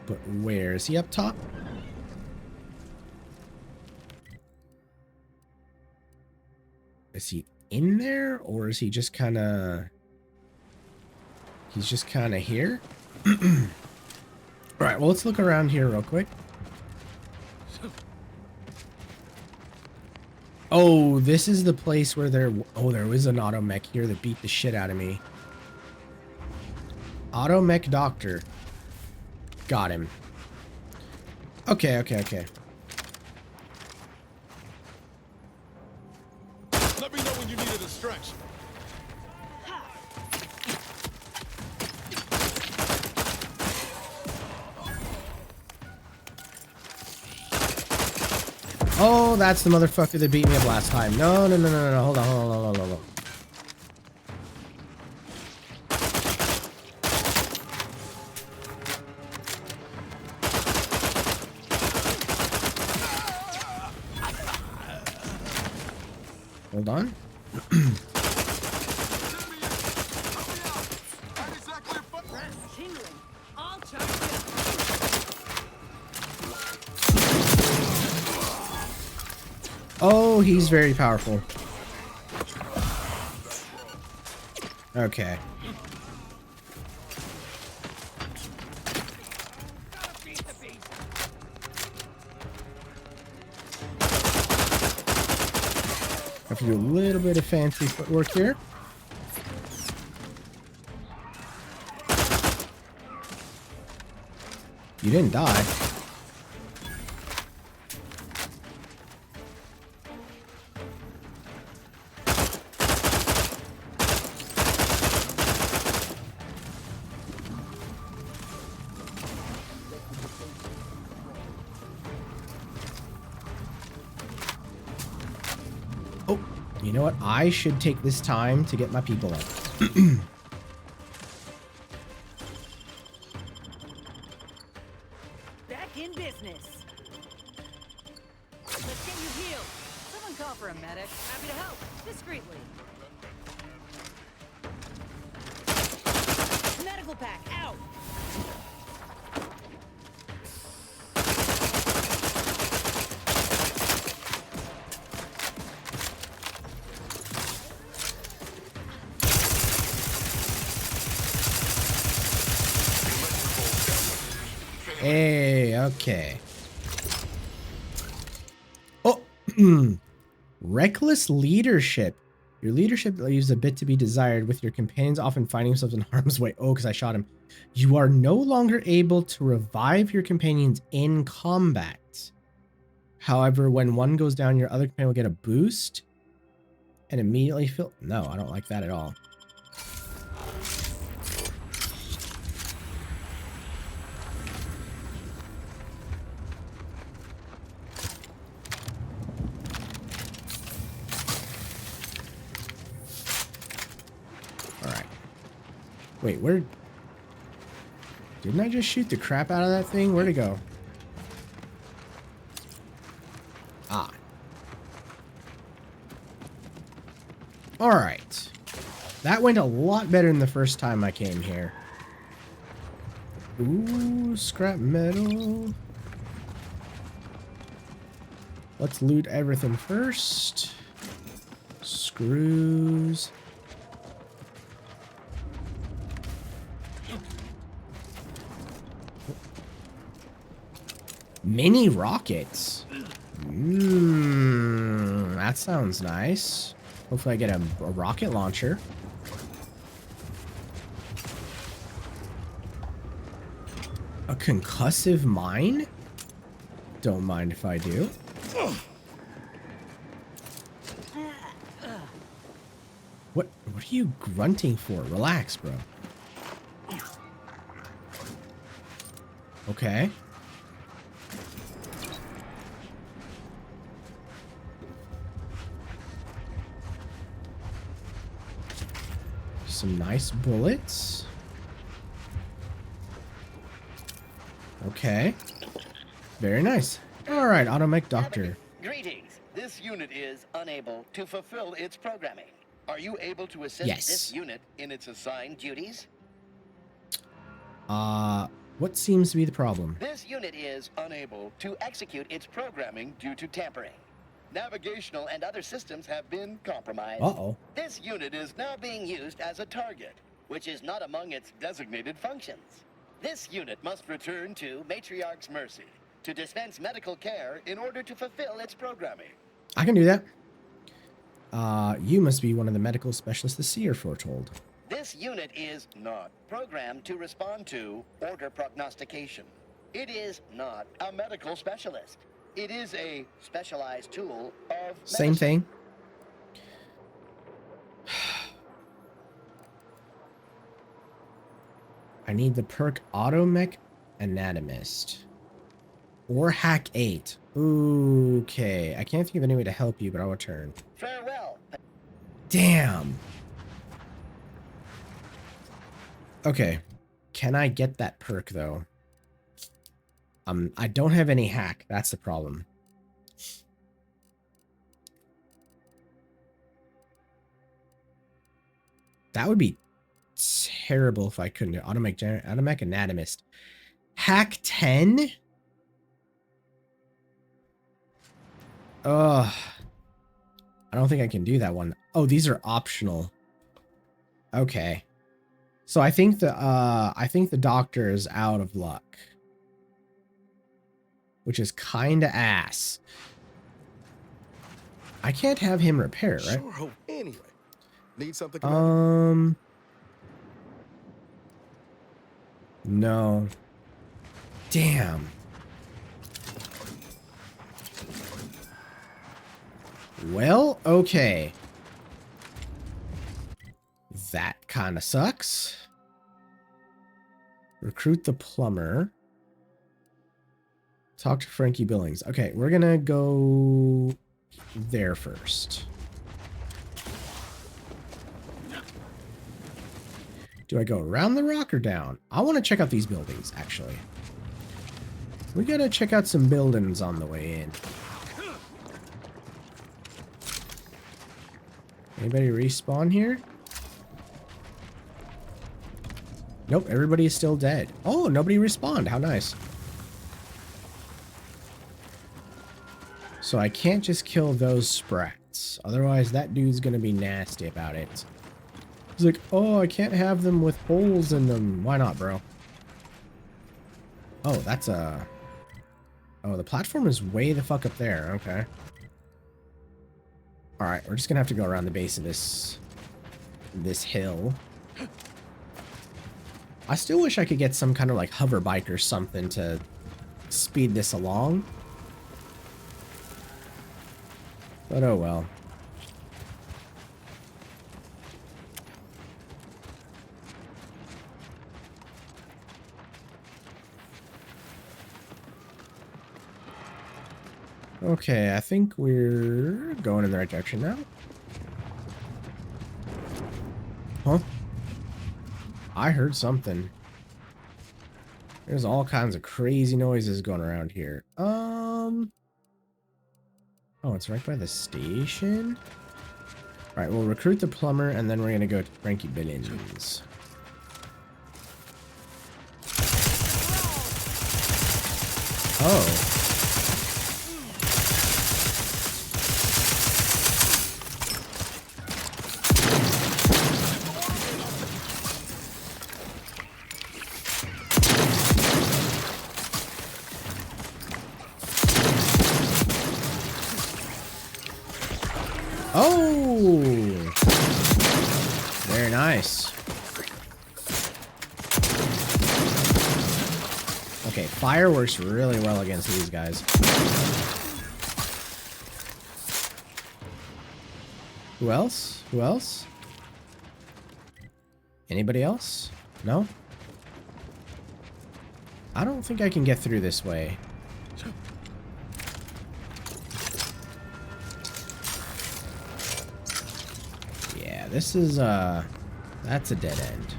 But where is he? Up top? Is he in there, or is he just kind of... He's just kind of here? Alright, well, let's look around here real quick. Oh, this is the place where there... Oh, there was an automech here that beat the shit out of me. Automech doctor. Got him. Okay. Let me know when you need a distraction. Oh, that's the motherfucker that beat me up last time. No. Hold on. Hold on. Oh, he's very powerful. Okay. Have to do a little bit of fancy footwork here. You didn't die. Oh, you know what? I should take this time to get my people up. Back in business. Let's get you healed. Someone call for a medic. Happy to help. Discreetly. Medical pack out. Hey, okay. Oh, reckless leadership. Your leadership leaves a bit to be desired, with your companions often finding themselves in harm's way. Oh, because I shot him. You are no longer able to revive your companions in combat. However, when one goes down, your other companion will get a boost and immediately fill. No, I don't like that at all. Wait, where... Didn't I just shoot the crap out of that thing? Where'd it go? Ah. Alright. That went a lot better than the first time I came here. Ooh, scrap metal. Let's loot everything first. Screws. Mini rockets. That sounds nice. Hopefully I get a rocket launcher. A concussive mine? Don't mind if I do. What are you grunting for? Relax, bro. Okay. Some nice bullets. Okay. Very nice. All right, Automech Doctor. Greetings. This unit is unable to fulfill its programming. Are you able to assist this unit in its assigned duties? What seems to be the problem? This unit is unable to execute its programming due to tampering. Navigational and other systems have been compromised. Uh-oh. This unit is now being used as a target, which is not among its designated functions. This unit must return to Matriarch's mercy to dispense medical care in order to fulfill its programming. I can do that. You must be one of the medical specialists the seer foretold. This unit is not programmed to respond to order prognostication. It is not a medical specialist. It is a specialized tool of Same thing. I need the perk Automech Anatomist. Or Hack 8. Okay. I can't think of any way to help you, but I'll return. Farewell. Damn. Okay. Can I get that perk, though? I don't have any hack. That's the problem. That would be terrible if I couldn't. Automech Anatomist. Hack 10? Ugh. I don't think I can do that one. Oh, these are optional. Okay. So I think the doctor is out of luck. Which is kinda ass. I can't have him repair, right? Sure hope. Anyway, need something? No. Damn. Well, okay. That kind of sucks. Recruit the plumber. Talk to Frankie Billings. Okay, we're gonna go there first. Do I go around the rock or down? I want to check out these buildings, actually. We gotta check out some buildings on the way in. Anybody respawn here? Nope, everybody is still dead. Oh, nobody respawned. How nice. So I can't just kill those sprats. Otherwise, that dude's gonna be nasty about it. He's like, oh, I can't have them with holes in them. Why not, bro? Oh, that's a... Oh, the platform is way the fuck up there. Okay. Alright, we're just gonna have to go around the base of this hill. I still wish I could get some kind of like hover bike or something to speed this along. But oh well. Okay, I think we're going in the right direction now. Huh? I heard something. There's all kinds of crazy noises going around here. Oh, it's right by the station? Alright, we'll recruit the plumber, and then we're gonna go to Frankie Billings. Oh. Oh! Very nice. Okay, fire works really well against these guys. Who else? Who else? Anybody else? No? I don't think I can get through this way. This is, that's a dead end.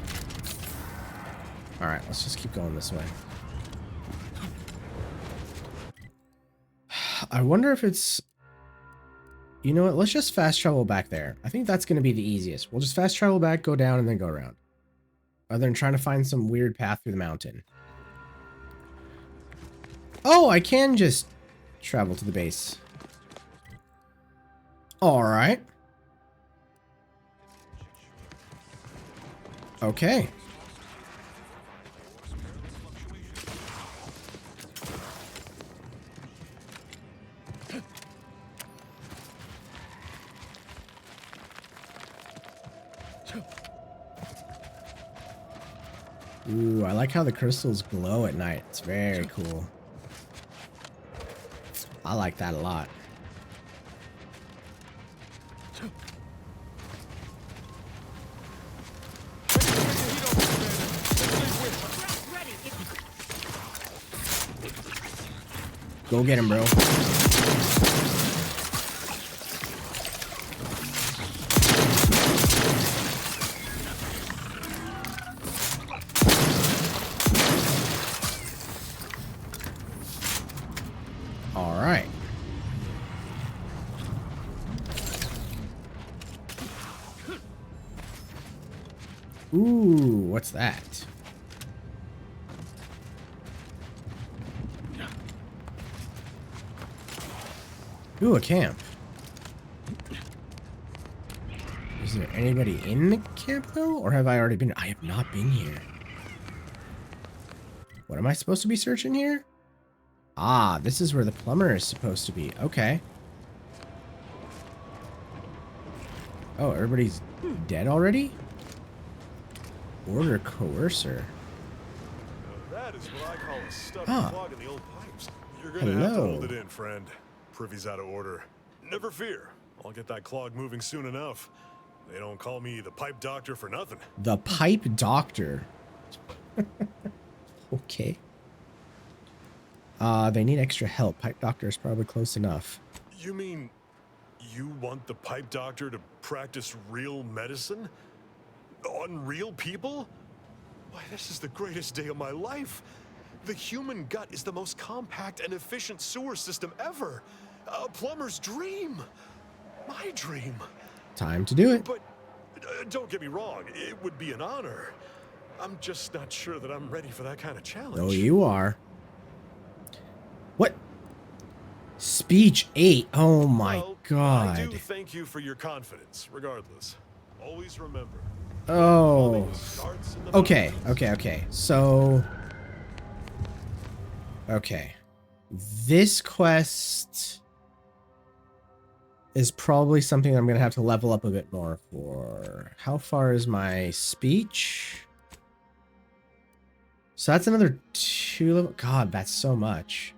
Alright, let's just keep going this way. I wonder if it's... You know what? Let's just fast travel back there. I think that's going to be the easiest. We'll just fast travel back, go down, and then go around. Other than trying to find some weird path through the mountain. Oh, I can just travel to the base. Alright. Okay. Ooh, I like how the crystals glow at night. It's very cool. I like that a lot. Go get him, bro. All right. Ooh, what's that? Ooh, a camp. Is there anybody in the camp, though? Or have I already been? I have not been here. What am I supposed to be searching here? Ah, this is where the plumber is supposed to be. Okay. Oh, everybody's dead already? Order coercer. That is what I call a stubborn clog in the old pipes. You're gonna have to hold it in, friend. Privy's out of order. Never fear. I'll get that clog moving soon enough. They don't call me the pipe doctor for nothing. The pipe doctor. Okay. They need extra help. Pipe doctor is probably close enough. You mean you want the pipe doctor to practice real medicine? On real people? Why, this is the greatest day of my life. The human gut is the most compact and efficient sewer system ever. A plumber's dream. My dream. Time to do it. But don't get me wrong, it would be an honor. I'm just not sure that I'm ready for that kind of challenge. No, you are. What? Speech 8. Oh my God. I do thank you for your confidence, regardless. Always remember. Oh. Okay. So. Okay. This quest is probably something I'm going to have to level up a bit more for. How far is my speech? So that's another 2 level. God, that's so much.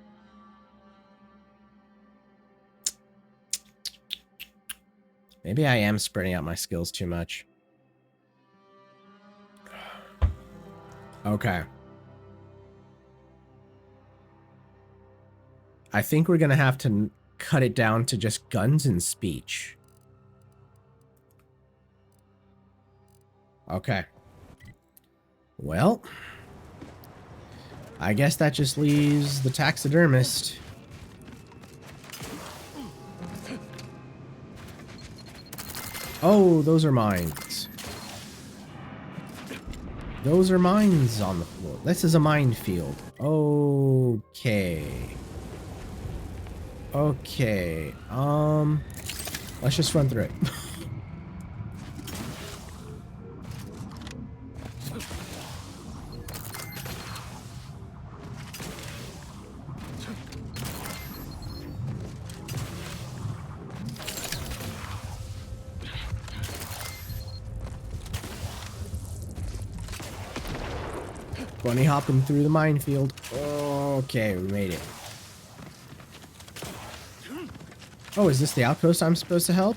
Maybe I am spreading out my skills too much. Okay. I think we're going to have to cut it down to just guns and speech. Okay. Well, I guess that just leaves the taxidermist. Oh, those are mines. Those are mines on the floor. This is a minefield. Okay. Okay. Let's just run through it. Bunny hopping through the minefield. Okay, we made it. Oh, is this the outpost I'm supposed to help?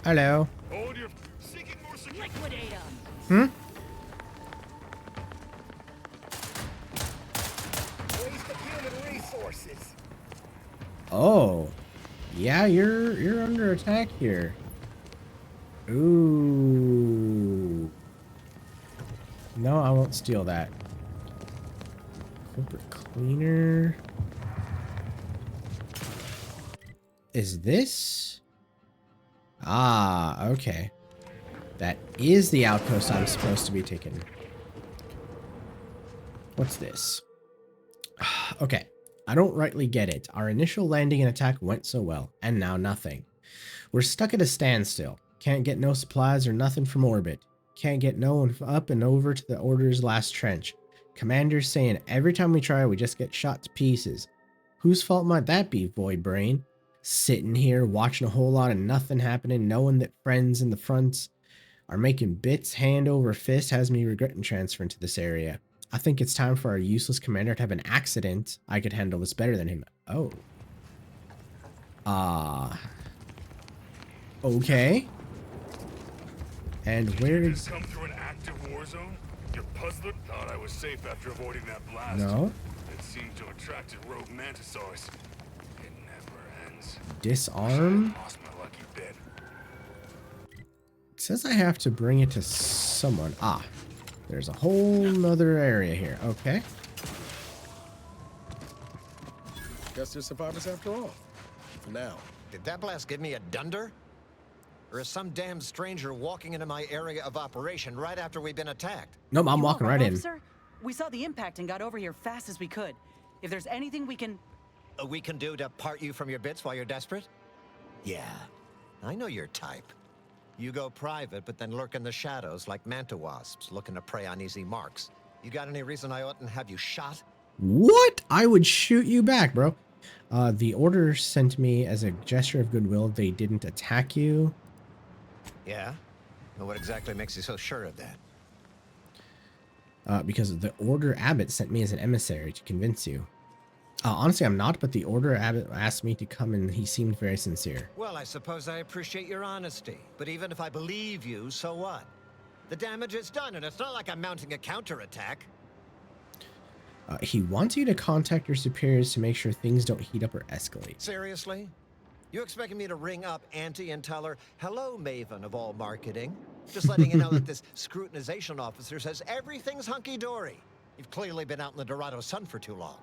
Hello. Hmm? Oh. Yeah, you're under attack here. Ooh. No, I won't steal that. Corporate cleaner. Is this? Ah, okay. That is the outpost I'm supposed to be taking. What's this? Okay. I don't rightly get it. Our initial landing and attack went so well, and now nothing. We're stuck at a standstill. Can't get no supplies or nothing from orbit. Can't get no one up and over to the Order's last trench. Commander's saying every time we try, we just get shot to pieces. Whose fault might that be, Void Brain? Sitting here, watching a whole lot of nothing happening, knowing that friends in the fronts are making bits hand over fist has me regretting transferring to this area. I think it's time for our useless commander to have an accident. I could handle this better than him. Oh. Okay. And where Did you is... just come through an active war zone? Your puzzler thought I was safe after avoiding that blast. No. It seemed to attract rogue mantisaurs. It never ends. Disarm? Lost my lucky bit. It says I have to bring it to someone. Ah. There's a whole nother area here. Okay. Guess they're survivors after all. For now. Did that blast give me a dunder? Or is some damn stranger walking into my area of operation right after we've been attacked? Nope, I'm walking right in. Officer? We saw the impact and got over here fast as we could. If there's anything we can... we can do to part you from your bits while you're desperate? Yeah, I know your type. You go private, but then lurk in the shadows like manta wasps looking to prey on easy marks. You got any reason I oughtn't have you shot? What? I would shoot you back, bro. The order sent me as a gesture of goodwill. They didn't attack you. Yeah? Well, what exactly makes you so sure of that? Because the Order Abbot sent me as an emissary to convince you. Honestly, I'm not, but the Order Abbot asked me to come and he seemed very sincere. Well, I suppose I appreciate your honesty, but even if I believe you, so what? The damage is done, and it's not like I'm mounting a counterattack. He wants you to contact your superiors to make sure things don't heat up or escalate. Seriously? You expecting me to ring up Auntie and tell her, hello, Maven of all marketing? Just letting you know that this scrutinization officer says everything's hunky-dory. You've clearly been out in the Dorado sun for too long.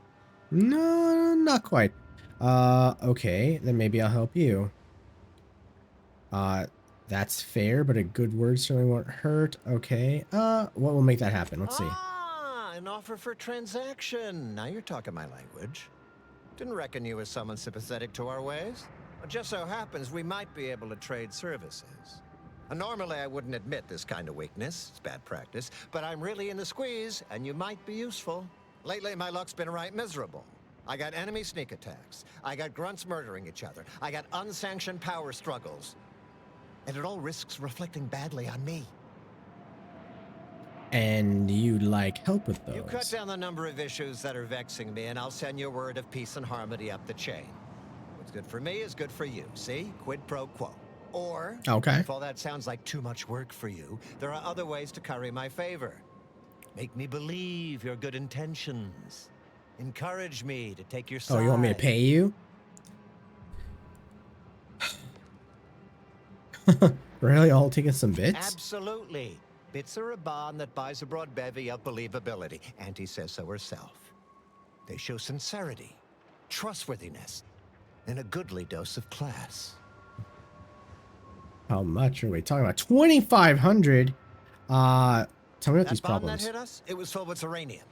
No, not quite. Okay, then maybe I'll help you. That's fair, but a good word certainly won't hurt. Okay, what will make that happen? Let's see. Ah, an offer for transaction. Now you're talking my language. Didn't reckon you was someone sympathetic to our ways. It just so happens we might be able to trade services. And normally I wouldn't admit this kind of weakness. It's bad practice. But I'm really in the squeeze, and you might be useful. Lately, my luck's been right miserable. I got enemy sneak attacks. I got grunts murdering each other. I got unsanctioned power struggles. And it all risks reflecting badly on me. And you'd like help with those? You cut down the number of issues that are vexing me, and I'll send you a word of peace and harmony up the chain. What's good for me is good for you, see? Quid pro quo. Or, okay, if all that sounds like too much work for you, there are other ways to curry my favor. Make me believe your good intentions. Encourage me to take your side. Oh, you want me to pay you? Really? All taking some bits? Absolutely. Bits are a bond that buys a broad bevy of believability. Auntie says so herself. They show sincerity, trustworthiness, and a goodly dose of class. How much are we talking about? 2,500. Tell me about these problems. That hit us, it was filled with uranium.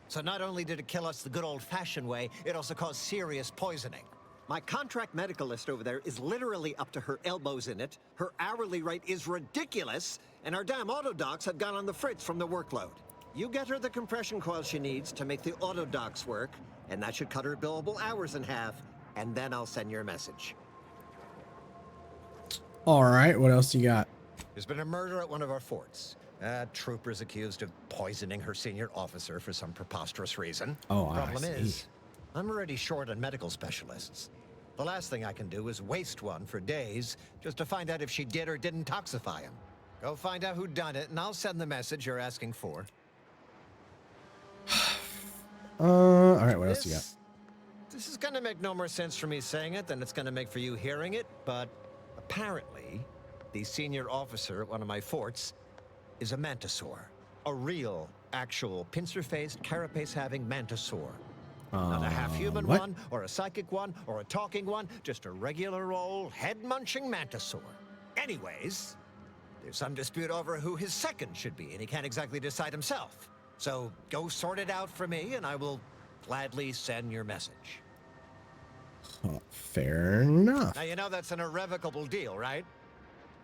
So not only did it kill us the good old-fashioned way, it also caused serious poisoning. My contract medicalist over there is literally up to her elbows in it. Her hourly rate is ridiculous, and our damn autodocs have gone on the fritz from the workload. You get her the compression coil she needs to make the autodocs work, and that should cut her billable hours in half, and then I'll send your message. All right, what else you got? There's been a murder at one of our forts. Trooper's accused of poisoning her senior officer for some preposterous reason. Oh, Problem is, I'm already short on medical specialists. The last thing I can do is waste one for days just to find out if she did or didn't toxify him. Go find out who done it, and I'll send the message you're asking for. All right, what else you got? This is gonna make no more sense for me saying it than it's gonna make for you hearing it, but apparently, the senior officer at one of my forts is a mantisaur. A real, actual, pincer-faced, carapace-having mantisaur. Not a half-human one, or a psychic one, or a talking one, just a regular old head-munching mantisaur. Anyways, there's some dispute over who his second should be, and he can't exactly decide himself. So go sort it out for me, and I will gladly send your message. Oh, fair enough. Now, you know that's an irrevocable deal, right?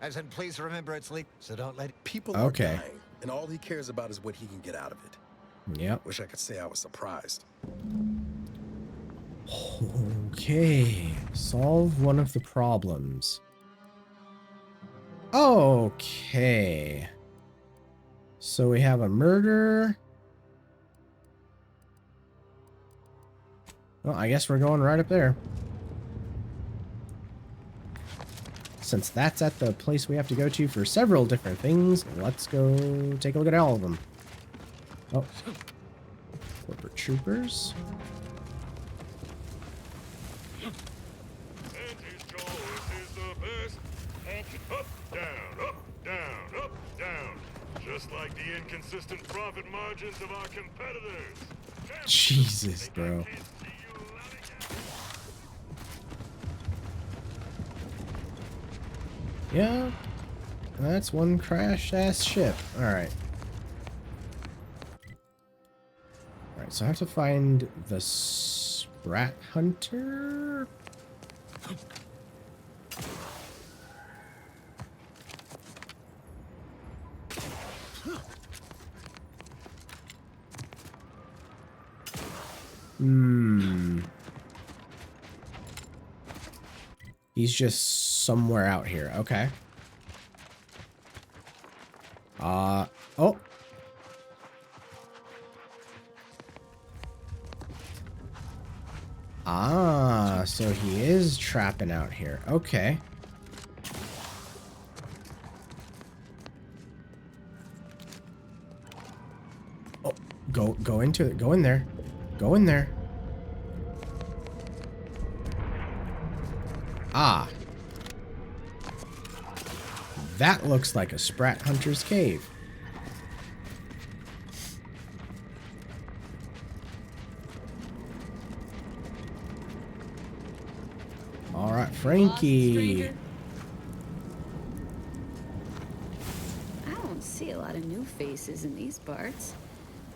As in, please remember it's legal, so don't let people are dying, and all he cares about is what he can get out of it. Yep. Wish I could say I was surprised. Okay, solve one of the problems. Okay. So we have a murder. Well, I guess we're going right up there. Since that's at the place we have to go to for several different things, let's go take a look at all of them. Oh. Corporate troopers. Auntie's choice is the best. Up, down, up, down, up, down. Just like the inconsistent profit margins of our competitors. Jesus, bro. Yeah, that's one crash-ass ship. Alright. Alright, so I have to find the Sprat hunter. He's just somewhere out here. Okay. Oh. Ah, so he is trapping out here. Okay. Oh, go into it. Go in there. Go in there. Ah. That looks like a Sprat Hunter's cave. All right, Frankie. I don't see a lot of new faces in these parts.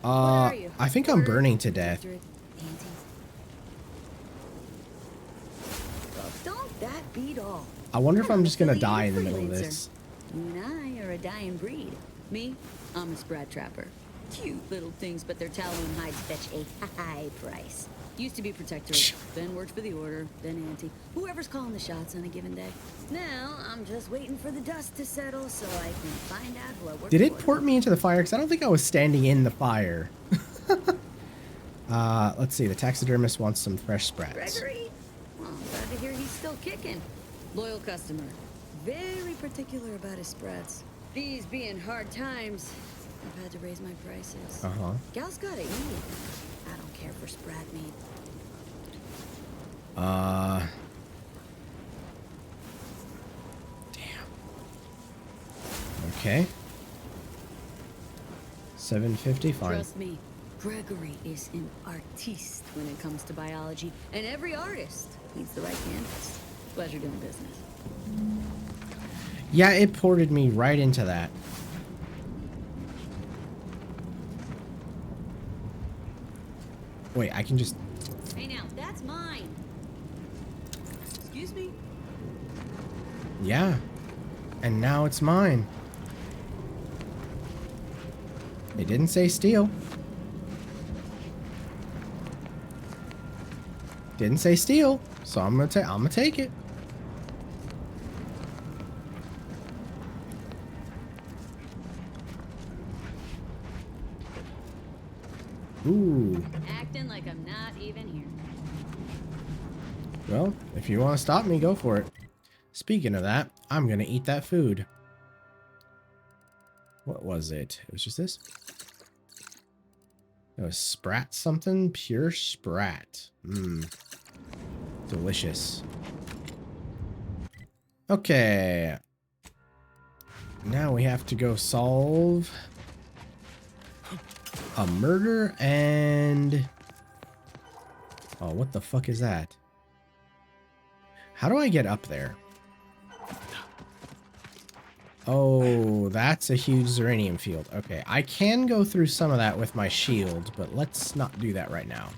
I think I'm burning to death. Well, don't that beat all? I wonder if I'm just gonna die in the middle of this. You and I are a dying breed. Me, I'm a Sprat Trapper. Cute little things, but their tallow and hides fetch a high price. Used to be Protectorate, then worked for the Order, then Anti. Whoever's calling the shots on a given day. Now, I'm just waiting for the dust to settle so I can find out who I work for. Did it port me into the fire? Because I don't think I was standing in the fire. Let's see. The taxidermist wants some fresh sprats. Gregory? Well, I'm glad to hear he's still kicking. Loyal customer. Very particular about his sprats. These being hard times, I've had to raise my prices. Uh-huh. Gal's gotta eat. I don't care for sprat meat. Damn. Okay. 750, fine. Trust me, Gregory is an artiste when it comes to biology, and every artist needs the right canvas. Pleasure doing business. Yeah, it ported me right into that. Wait, I can just... Hey now, that's mine. Excuse me? Yeah. And now it's mine. It didn't say steal. Didn't say steal, so I'm gonna take it. Ooh. Acting like I'm not even here. Well, if you want to stop me, go for it. Speaking of that, I'm gonna eat that food. What was it? It was just this? It was Sprat something? Pure Sprat. Mmm. Delicious. Okay. Now we have to go solve a murder and... Oh, what the fuck is that? How do I get up there? Oh, that's a huge uranium field. Okay, I can go through some of that with my shield, but let's not do that right now.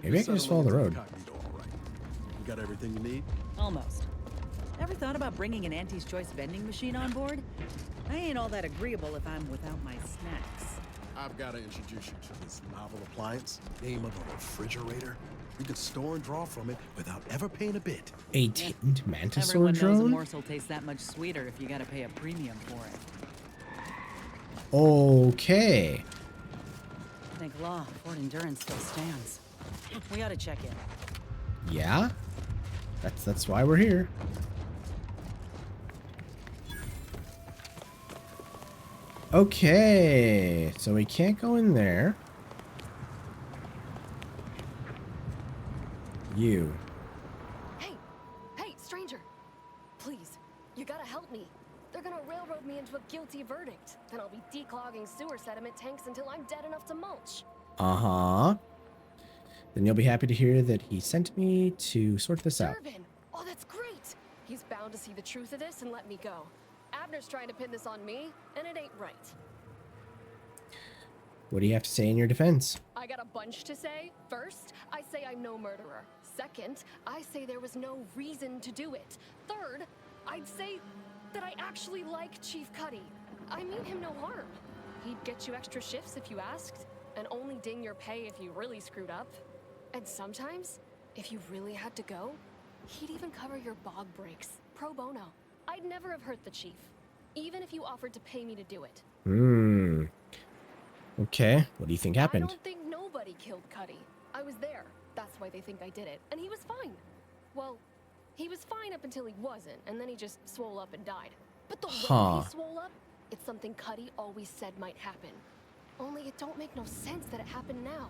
Maybe I can just follow the road. You got everything you need? Almost. Ever thought about bringing an Auntie's Choice vending machine on board? I ain't all that agreeable if I'm without my snacks. I've got to introduce you to this novel appliance, name of a refrigerator. You can store and draw from it without ever paying a bit. A tamed mantisaur Everyone knows a drone? morsel tastes that much sweeter if you gotta pay a premium for it. Okay. Thank law, Fort Endurance still stands. We ought to check in. Yeah? That's why we're here. Okay, so we can't go in there. You. Hey, stranger! Please, you gotta help me. They're gonna railroad me into a guilty verdict. Then I'll be declogging sewer sediment tanks until I'm dead enough to mulch. Uh-huh. Then you'll be happy to hear that he sent me to sort this out. Durbin! Oh, that's great! He's bound to see the truth of this and let me go. Abner's trying to pin this on me, and it ain't right. What do you have to say in your defense? I got a bunch to say. First, I say I'm no murderer. Second, I say there was no reason to do it. Third, I'd say that I actually like Chief Cuddy. I mean him no harm. He'd get you extra shifts if you asked, and only ding your pay if you really screwed up. And sometimes, if you really had to go, he'd even cover your bog breaks, pro bono. I'd never have hurt the chief, even if you offered to pay me to do it. Okay, what do you think happened? I don't think nobody killed Cuddy. I was there. That's why they think I did it. And he was fine. Well, he was fine up until he wasn't, and then he just swole up and died. But the way he swole up, it's something Cuddy always said might happen. Only it don't make no sense that it happened now.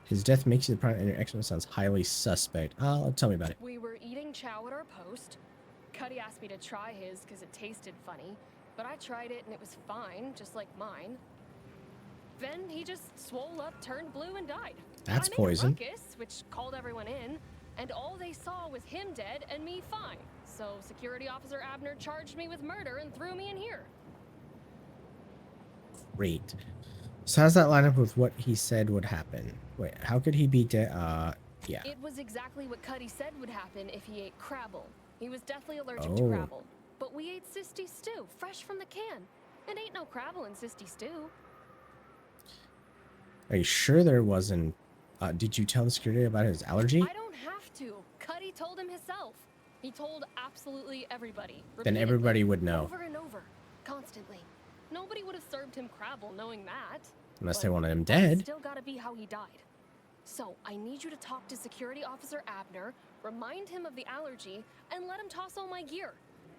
His death makes you the prime, and your explanation sounds highly suspect. Tell me about it. We were eating chow at our post. Cuddy asked me to try his because it tasted funny, but I tried it and it was fine, just like mine. Then he just swole up, turned blue, and died. That's I made poison. A ruckus, which called everyone in, and all they saw was him dead and me fine. So Security Officer Abner charged me with murder and threw me in here. Great. So how does that line up with what he said would happen? Wait, how could he be dead? Yeah. It was exactly what Cuddy said would happen if he ate crabble. He was deathly allergic to crabble. But we ate sisty stew, fresh from the can. And ain't no crabble in sisty stew. Are you sure there wasn't? Did you tell the security about his allergy? I don't have to. Cuddy told him himself. He told absolutely everybody. Then everybody would know. Over and over. Constantly. Nobody would have served him crabble knowing that. Unless they wanted him dead. Still gotta be how he died. So, I need you to talk to Security Officer Abner, remind him of the allergy, and let him toss all my gear.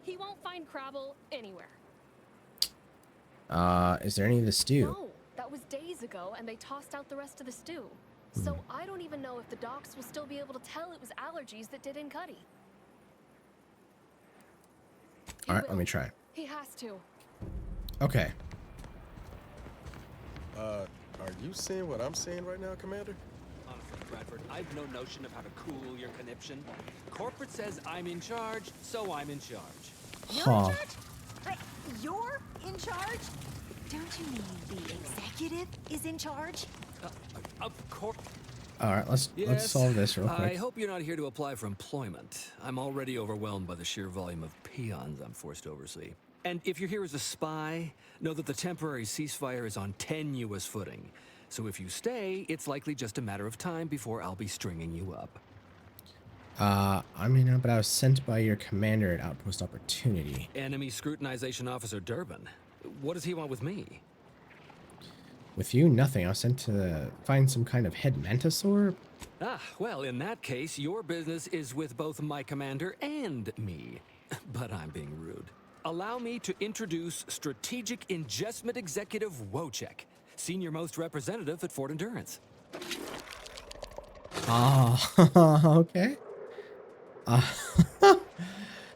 He won't find crabble anywhere. Is there any of the stew? No, that was days ago, and they tossed out the rest of the stew. So, I don't even know if the docs will still be able to tell it was allergies that did in Cuddy. Alright, let me try. He has to. Okay. Are you seeing what I'm seeing right now, Commander? Honestly, Bradford, I've no notion of how to cool your conniption. Corporate says I'm in charge, so I'm in charge. You're in charge? But you're in charge? Don't you mean the executive is in charge? Of course. Alright, let's solve this real quick. I hope you're not here to apply for employment. I'm already overwhelmed by the sheer volume of peons I'm forced to oversee. And if you're here as a spy, know that the temporary ceasefire is on tenuous footing. So if you stay, it's likely just a matter of time before I'll be stringing you up. I mean, but I was sent by your commander at Outpost Opportunity. Enemy Scrutinization Officer Durbin. What does he want with me? With you, nothing. I was sent to find some kind of head mantisaur. Ah, well, in that case, your business is with both my commander and me. But I'm being rude. Allow me to introduce Strategic Ingestment Executive Wojciech, Senior Most Representative at Fort Endurance. Okay.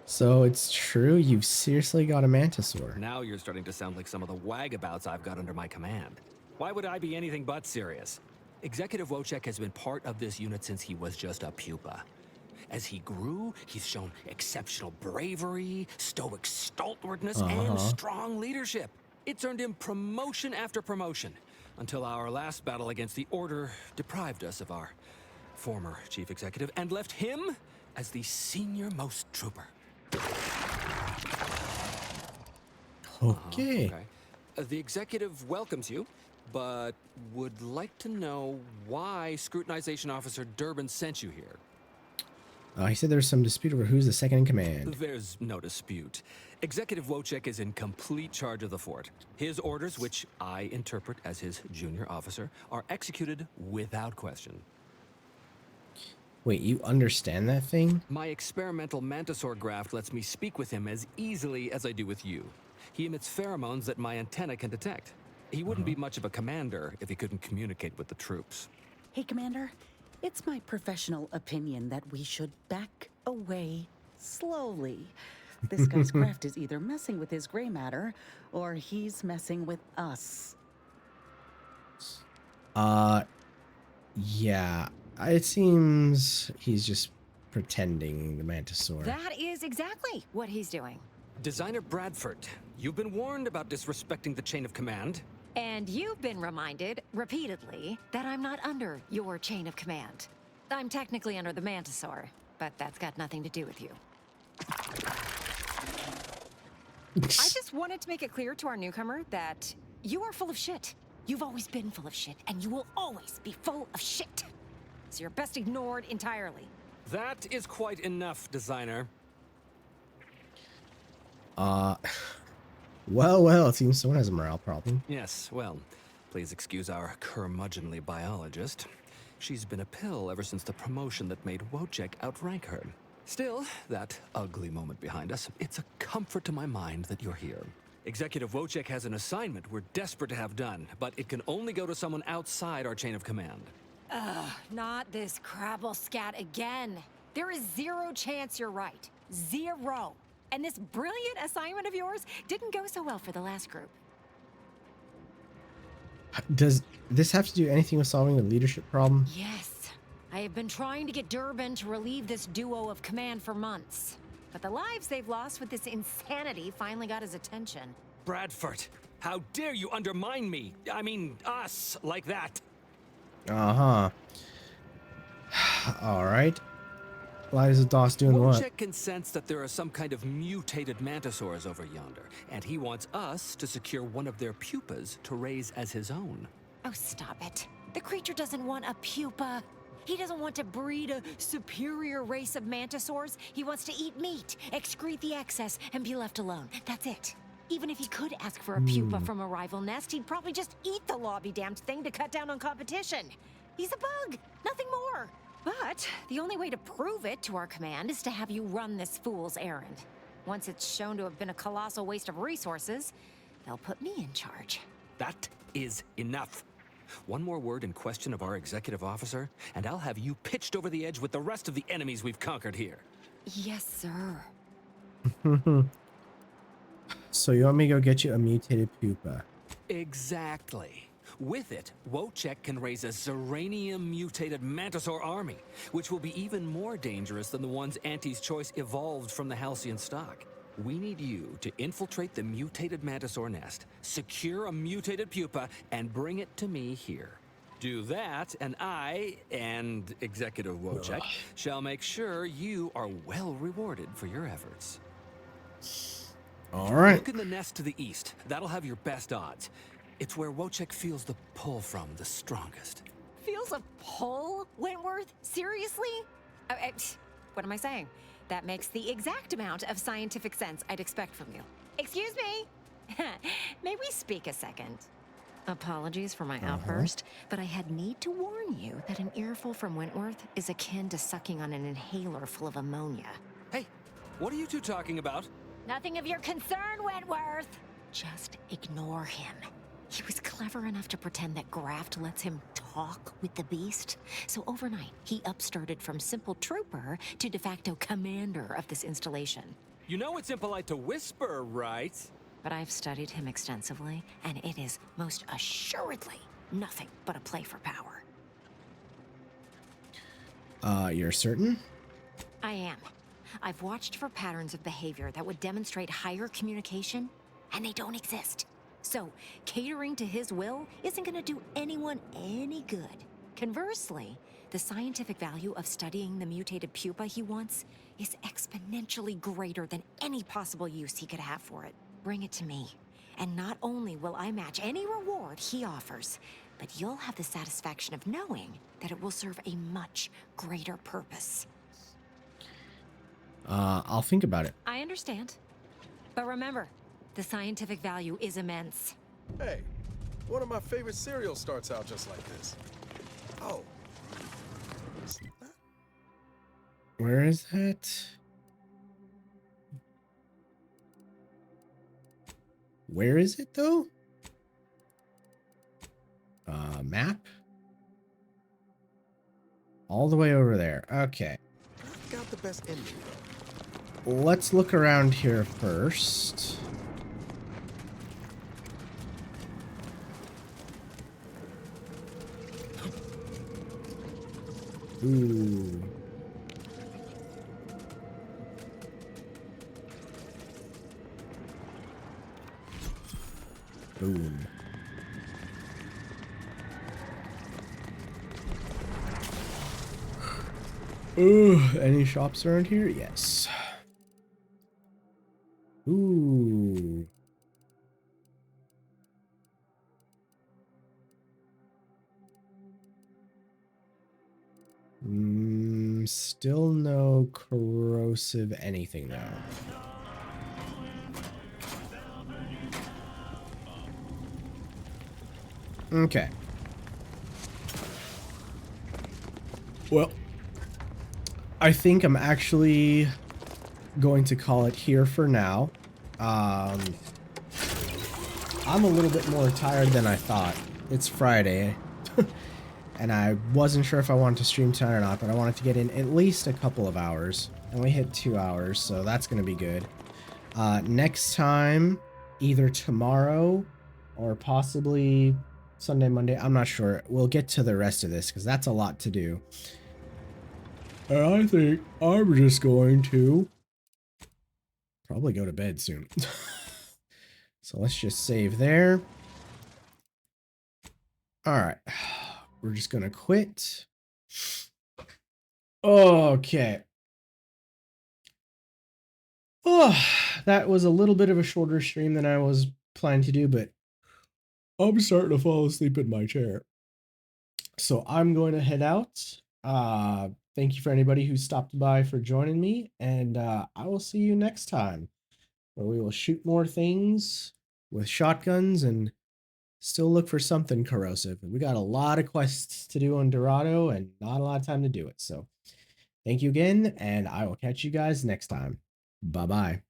So it's true, you've seriously got a mantisaur. Now you're starting to sound like some of the wagabouts I've got under my command. Why would I be anything but serious? Executive Wojciech has been part of this unit since he was just a pupa. As he grew, he's shown exceptional bravery, stoic stalwartness, and strong leadership. It's earned him promotion after promotion, until our last battle against the Order deprived us of our former chief executive and left him as the senior-most trooper. Okay. The executive welcomes you, but would like to know why Scrutinization Officer Durbin sent you here. He said there's some dispute over who's the second in command. There's no dispute. Executive Wojciech is in complete charge of the fort. His orders, which I interpret as his junior officer, are executed without question. Wait, you understand that thing? My experimental mantisaur graft lets me speak with him as easily as I do with you. He emits pheromones that my antenna can detect. He wouldn't be much of a commander if he couldn't communicate with the troops. Hey, Commander. It's my professional opinion that we should back away slowly. This guy's craft is either messing with his gray matter, or he's messing with us. Yeah. It seems he's just pretending the Mantisaur. That is exactly what he's doing. Designer Bradford, you've been warned about disrespecting the chain of command. And you've been reminded, repeatedly, that I'm not under your chain of command. I'm technically under the Mantisaur, but that's got nothing to do with you. I just wanted to make it clear to our newcomer that you are full of shit. You've always been full of shit, and you will always be full of shit. So you're best ignored entirely. That is quite enough, designer. Well, it seems someone has a morale problem. Yes, well, please excuse our curmudgeonly biologist. She's been a pill ever since the promotion that made Wojciech outrank her. Still, that ugly moment behind us, it's a comfort to my mind that you're here. Executive Wojciech has an assignment we're desperate to have done, but it can only go to someone outside our chain of command. Ugh, not this crabble scat again. There is zero chance you're right. Zero. And this brilliant assignment of yours didn't go so well for the last group. Does this have to do anything with solving the leadership problem? Yes. I have been trying to get Durbin to relieve this duo of command for months. But the lives they've lost with this insanity finally got his attention. Bradford, how dare you undermine me? I mean, us, like that. Uh-huh. All right. Liza Doss doing what? Wojciech can sense that there are some kind of mutated mantisaurs over yonder, and he wants us to secure one of their pupas to raise as his own. Oh, stop it. The creature doesn't want a pupa. He doesn't want to breed a superior race of mantisaurs. He wants to eat meat, excrete the excess, and be left alone. That's it. Even if he could ask for a pupa from a rival nest, he'd probably just eat the law-be-damned thing to cut down on competition. He's a bug, nothing more. But the only way to prove it to our command is to have you run this fool's errand. Once it's shown to have been a colossal waste of resources, they'll put me in charge. That is enough. One more word in question of our executive officer, and I'll have you pitched over the edge with the rest of the enemies we've conquered here. Yes, sir. So you want me to go get you a mutated pupa? Exactly. With it, Wojciech can raise a Zeranium-mutated Mantisaur army, which will be even more dangerous than the ones Auntie's Choice evolved from the Halcyon stock. We need you to infiltrate the mutated Mantisaur nest, secure a mutated pupa, and bring it to me here. Do that, and I, and Executive Wojciech, shall make sure you are well rewarded for your efforts. All right. Look in the nest to the east. That'll have your best odds. It's where Wojciech feels the pull from the strongest. Feels a pull, Wentworth? Seriously? What am I saying? That makes the exact amount of scientific sense I'd expect from you. Excuse me? May we speak a second? Apologies for my outburst, but I had need to warn you that an earful from Wentworth is akin to sucking on an inhaler full of ammonia. Hey, what are you two talking about? Nothing of your concern, Wentworth! Just ignore him. He was clever enough to pretend that Graft lets him talk with the beast. So overnight, he upstarted from simple trooper to de facto commander of this installation. You know it's impolite to whisper, right? But I've studied him extensively, and it is most assuredly nothing but a play for power. You're certain? I am. I've watched for patterns of behavior that would demonstrate higher communication, and they don't exist. So, catering to his will isn't going to do anyone any good. Conversely, the scientific value of studying the mutated pupa he wants is exponentially greater than any possible use he could have for it. Bring it to me, and not only will I match any reward he offers, but you'll have the satisfaction of knowing that it will serve a much greater purpose. I'll think about it. I understand. But remember, the scientific value is immense. Hey, one of my favorite cereals starts out just like this. Oh. Where is that? Where is it, though? Map? All the way over there. Okay. Got the best ending, though. Let's look around here first. Ooh. Boom. Ooh, any shops around here? Yes. Ooh. Still no corrosive anything though. Okay. Well, I think I'm actually going to call it here for now. I'm a little bit more tired than I thought. It's Friday. And I wasn't sure if I wanted to stream tonight or not, but I wanted to get in at least a couple of hours. And we hit 2 hours, so that's going to be good. Next time, either tomorrow or possibly Sunday, Monday. I'm not sure. We'll get to the rest of this because that's a lot to do. And I think I'm just going to probably go to bed soon. So let's just save there. All right. We're just going to quit. Okay. Oh, that was a little bit of a shorter stream than I was planning to do, but I'm starting to fall asleep in my chair. So I'm going to head out. Thank you for anybody who stopped by for joining me, and I will see you next time, where we will shoot more things with shotguns and still look for something corrosive. We got a lot of quests to do on Dorado and not a lot of time to do it. So thank you again, and I will catch you guys next time. Bye-bye.